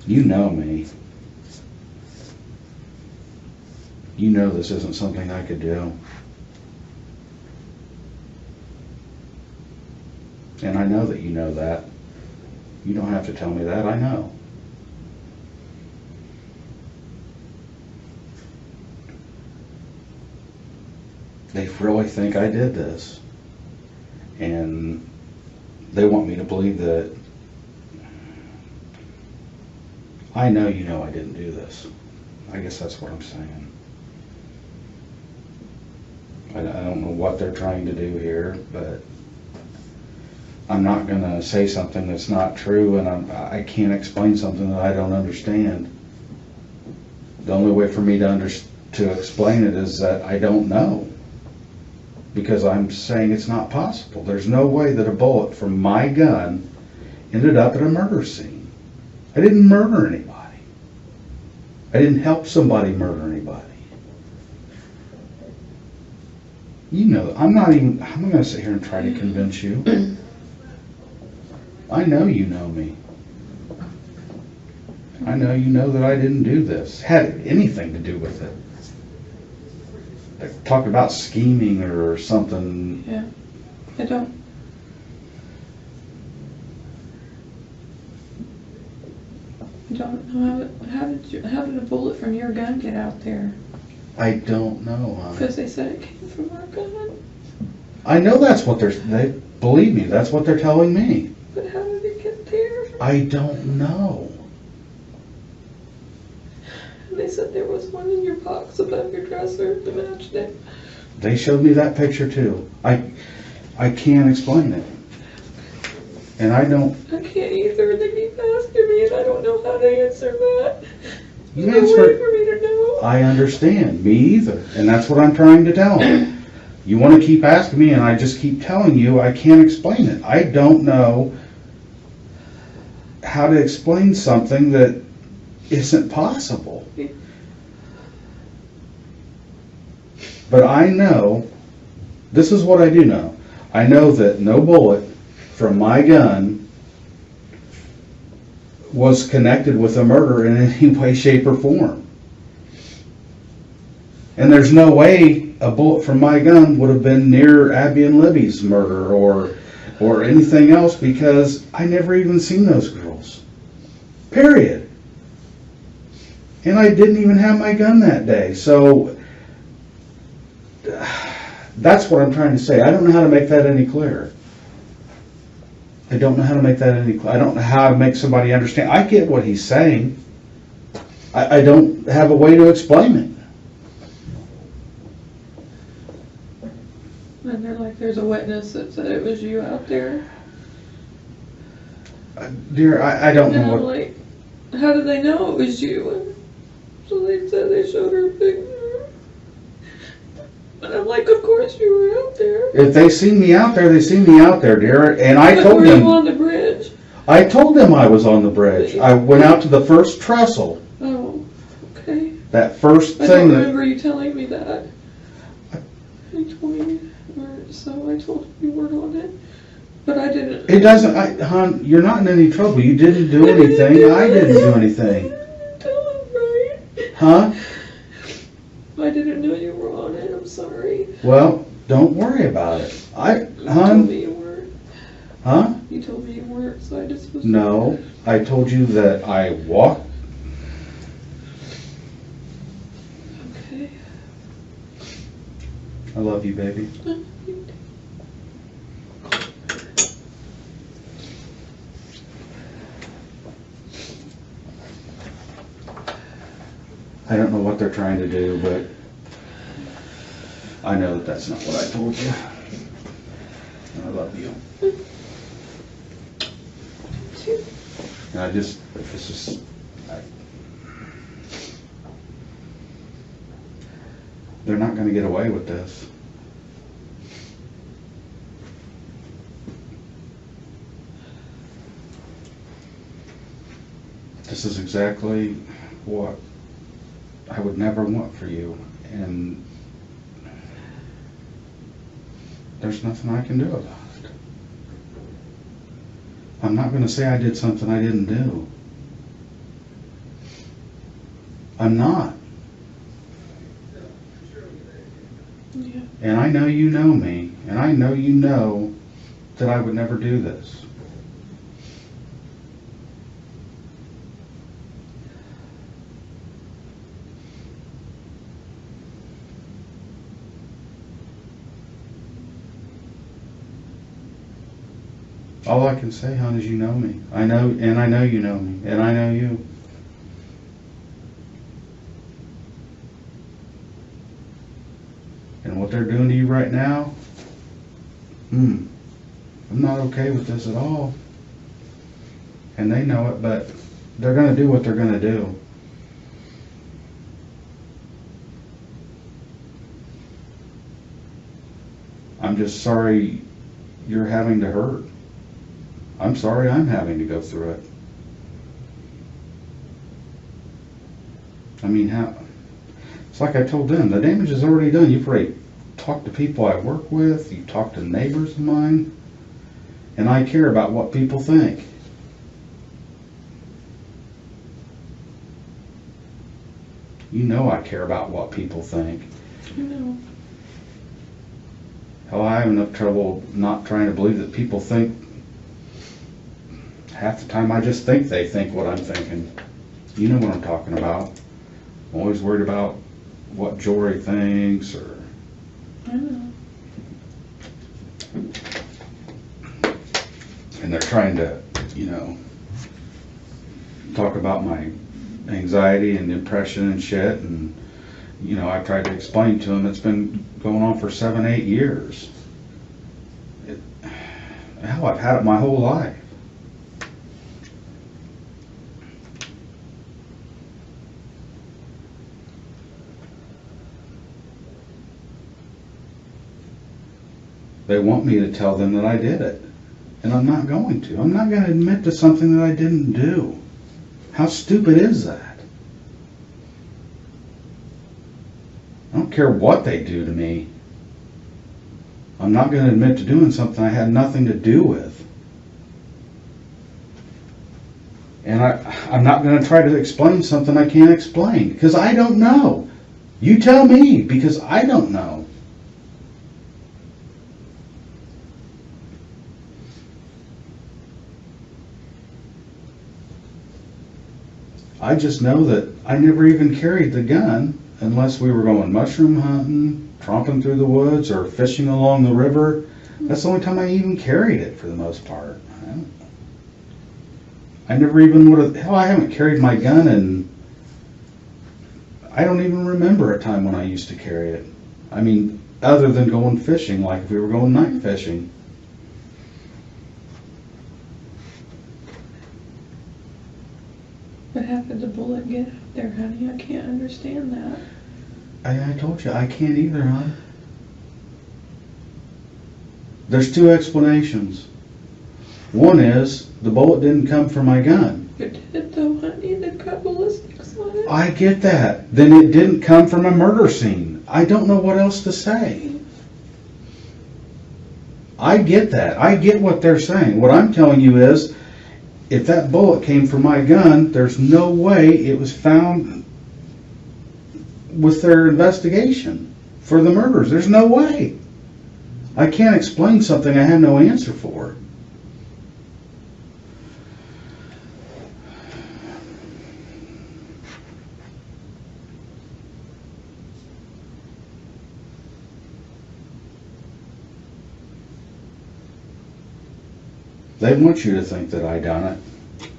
You know me. You know this isn't something I could do. And I know that you know that. You don't have to tell me that, I know. They really think I did this. And they want me to believe that I know you know I didn't do this. I guess that's what I'm saying. I don't know what they're trying to do here, but I'm not going to say something that's not true, and I can't explain something that I don't understand. The only way for me to explain it is that I don't know, because I'm saying it's not possible. There's no way that a bullet from my gun ended up at a murder scene. I didn't murder anybody. I didn't help somebody murder anybody. You know, I'm not going to sit here and try to convince you. I know you know me. I know you know that I didn't do this. Had anything to do with it. Talk about scheming or something. Yeah, I don't know how did a bullet from your gun get out there? I don't know, honey. Because they said it came from our gun. I know that's what they believe me, that's what they're telling me. But how did it get there? I don't know. And they said there was one in your box above your dresser that matched it. They showed me that picture too. I can't explain it. And I don't. I can't either. They keep asking me and I don't know how to answer that. You There's no answer. way for me to know. I understand. Me either. And that's what I'm trying to tell them. You want to keep asking me and I just keep telling you I can't explain it. I don't know how to explain something that isn't possible. But I know, this is what I do know. I know that no bullet from my gun was connected with a murder in any way, shape, or form. And there's no way a bullet from my gun would have been near Abby and Libby's murder or anything else, because I never even seen those girls. Period. And I didn't even have my gun that day. So that's what I'm trying to say. I don't know how to make that any clearer. I don't know how to make that any clearer. I don't know how to make somebody understand. I get what he's saying. I don't have a way to explain it. And they're like, there's a witness that said it was you out there. Dear, I don't And know I'm what. like, how did they know it was you? And so they said they showed her a picture. And I'm like, of course you were out there. If they see me out there, they see me out there, dear. And I But told were them. you on the bridge? I told them I was on the bridge. I went out to the first trestle. Oh, okay. That first I thing don't that. remember you telling me that. You told me, so I told you weren't on it. But I didn't. It doesn't, hon, you're not in any trouble. You didn't do anything. I didn't do anything. Tell him right. Huh? I didn't know you were on it. I'm sorry. Well, don't worry about it. You told Hon? me you weren't. Huh? You told me you weren't, so I just was. No. I told you that I walked. Okay. I love you, baby. I don't know what they're trying to do, but I know that that's not what I told you. I love you. And it's just, they're not gonna get away with this. This is exactly what I would never want for you, and there's nothing I can do about it. I'm not gonna say I did something I didn't do. I'm not. Yeah. And I know you know me, and I know you know that I would never do this. All I can say, hon, is you know me. I know you know me, and I know you. And what they're doing to you right now, I'm not okay with this at all. And they know it, but they're gonna do what they're gonna do. I'm just sorry you're having to hurt. I'm sorry I'm having to go through it. I mean, it's like I told them, the damage is already done. You've already talked to people I work with, you've talked to neighbors of mine, and I care about what people think. You know I care about what people think. I know. Hell, I have enough trouble not trying to believe that people think. Half the time I just think they think what I'm thinking. You know what I'm talking about. I'm always worried about what Jory thinks, or I know. and they're trying to, talk about my anxiety and depression and shit, and I tried to explain to them it's been going on for 7-8 years. Hell, I've had it my whole life. They want me to tell them that I did it, and I'm not going to. I'm not going to admit to something that I didn't do. How stupid is that? I don't care what they do to me. I'm not going to admit to doing something I had nothing to do with. And I'm not going to try to explain something I can't explain, because I don't know. You tell me, because I don't know. I just know that I never even carried the gun unless we were going mushroom hunting, tromping through the woods, or fishing along the river. That's the only time I even carried it for the most part. I never even would have, hell, I haven't carried my gun, and I don't even remember a time when I used to carry it. I mean, other than going fishing, like if we were going night fishing. But how did the bullet get out there, honey? I can't understand that. I told you, I can't either, hon. There's two explanations. One is, the bullet didn't come from my gun. But did it though, honey? They've got ballistics on it. I get that. Then it didn't come from a murder scene. I don't know what else to say. I get that. I get what they're saying. What I'm telling you is, if that bullet came from my gun, there's no way it was found with their investigation for the murders. There's no way. I can't explain something I have no answer for. They want you to think that I done it.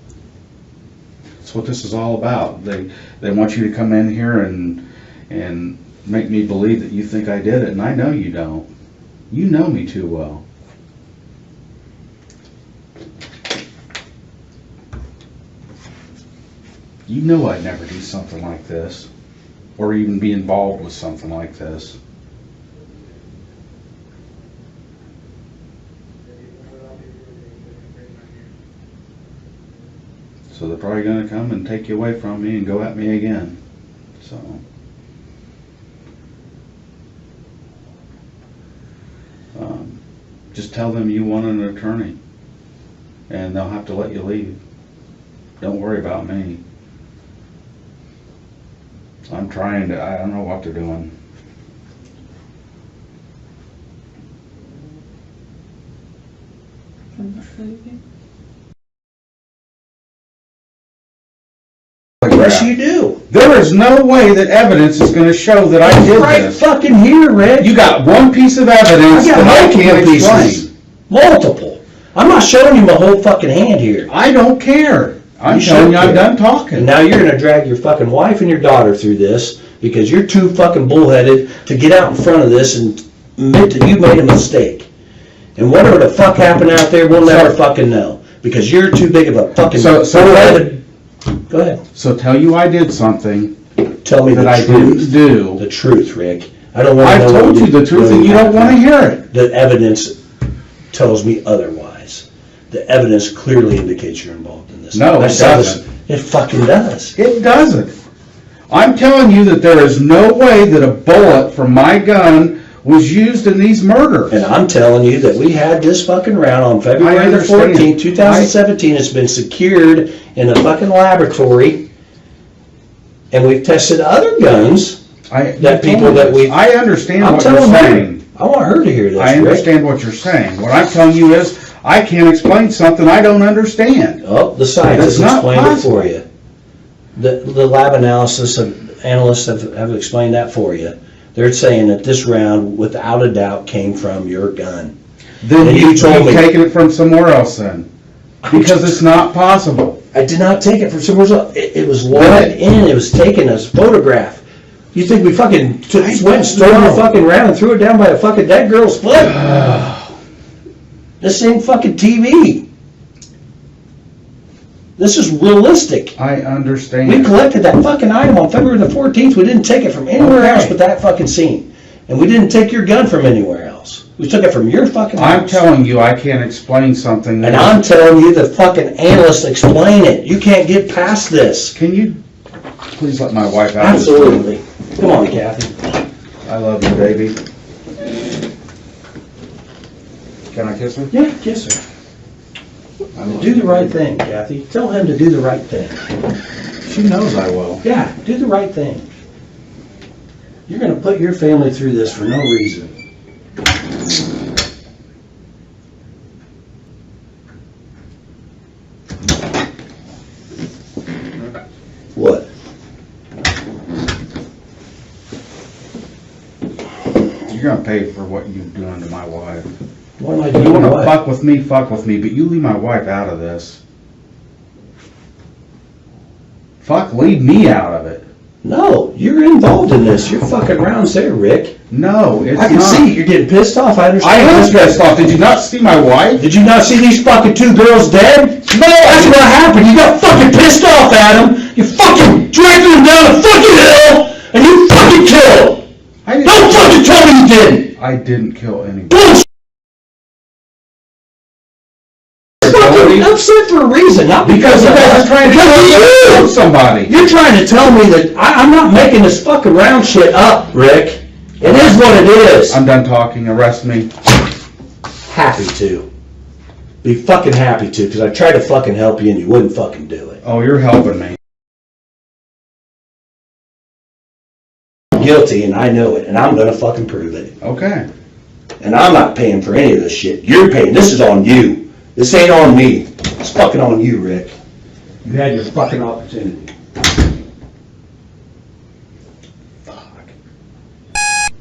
That's what this is all about. They want you to come in here and make me believe that you think I did it, and I know you don't. You know me too well. You know I'd never do something like this, or even be involved with something like this. So they're probably gonna come and take you away from me and go at me again, so. Just tell them you want an attorney, and they'll have to let you leave. Don't worry about me. I'm trying to, I don't know what they're doing. Yes, you do. There is no way that evidence is gonna show that I did Right this. fucking here, Rick. You got one piece of evidence I got that I can't multiple explain. pieces. Multiple. I'm not showing you my whole fucking hand here. I don't care. I'm You telling should you I'm care. done And talking. now you're gonna drag your fucking wife and your daughter through this because you're too fucking bullheaded to get out in front of this and admit that you made a mistake. And whatever the fuck happened out there, we'll never fucking know. Because you're too big of a fucking bullheaded. Go ahead. So tell you I did something Tell me that the I didn't truth. do. The truth, Rick. I don't want to I've know. told what you the truth and you don't want to hear it. The evidence tells me otherwise. The evidence clearly indicates you're involved in this. No, I it saw this- doesn't. It fucking does. It doesn't. I'm telling you that there is no way that a bullet from my gun was used in these murders. And I'm telling you that we had this fucking round on I February the understand. 14th, 2017. It's been secured in a fucking laboratory. And we've tested other guns. That people that we- I understand I'm what you're telling saying. her. I want her to hear this, I Rick. understand what you're saying. What I'm telling you is, I can't explain something I don't understand. Oh, the scientists That's not explained it possible. for you. The lab analysis of analysts have explained that for you. They're saying that this round, without a doubt, came from your gun. Then And you told you've me- taken it from somewhere else then. Because it's not possible. I did not take it from somewhere else. It was logged in. It was taken as a photograph. You think we fucking went and stole your fucking round and threw it down by a fucking dead girl's foot? This ain't fucking TV. This is realistic. I understand. We collected that fucking item on February the 14th. We didn't take it from anywhere else but that fucking scene. And we didn't take your gun from anywhere else. We took it from your fucking house. I'm telling you, I can't explain something. And I'm telling you, the fucking analysts explain it. You can't get past this. Can you please let my wife out of this? Absolutely. Come on, Kathy. I love you, baby. Can I kiss her? Yeah, kiss her. Do the right thing, Kathy. Tell him to do the right thing. She knows I will. Yeah, do the right thing. You're gonna put your family through this for no reason. What? You're gonna pay for what you've done to my wife. What am I You doing? wanna What? fuck with me, but you leave my wife out of this. Fuck, leave me out of it. No, you're involved in this. You're fucking rounds there, Rick. No, it's not. I can see you're getting pissed off. I I understand. am pissed off. Did you not see my wife? Did you not see these fucking two girls dead? No, that's what happened. You got fucking pissed off at them. You fucking dragged them down a fucking hill, and you fucking killed. I Don't fucking tell me you didn't. I didn't kill anybody. Bullshit. Fucking upset for a reason, not because You of guys are trying to kill somebody. You're trying to tell me that I'm not making this fucking round shit up, Rick. It is what it is. I'm done talking. Arrest me. Happy to. Be fucking happy to, because I tried to fucking help you and you wouldn't fucking do it. Oh, you're helping me. I'm guilty and I know it, and I'm gonna fucking prove it. Okay. And I'm not paying for any of this shit. You're paying. This is on you. This ain't on me. It's fucking on you, Rick. You had your fucking opportunity.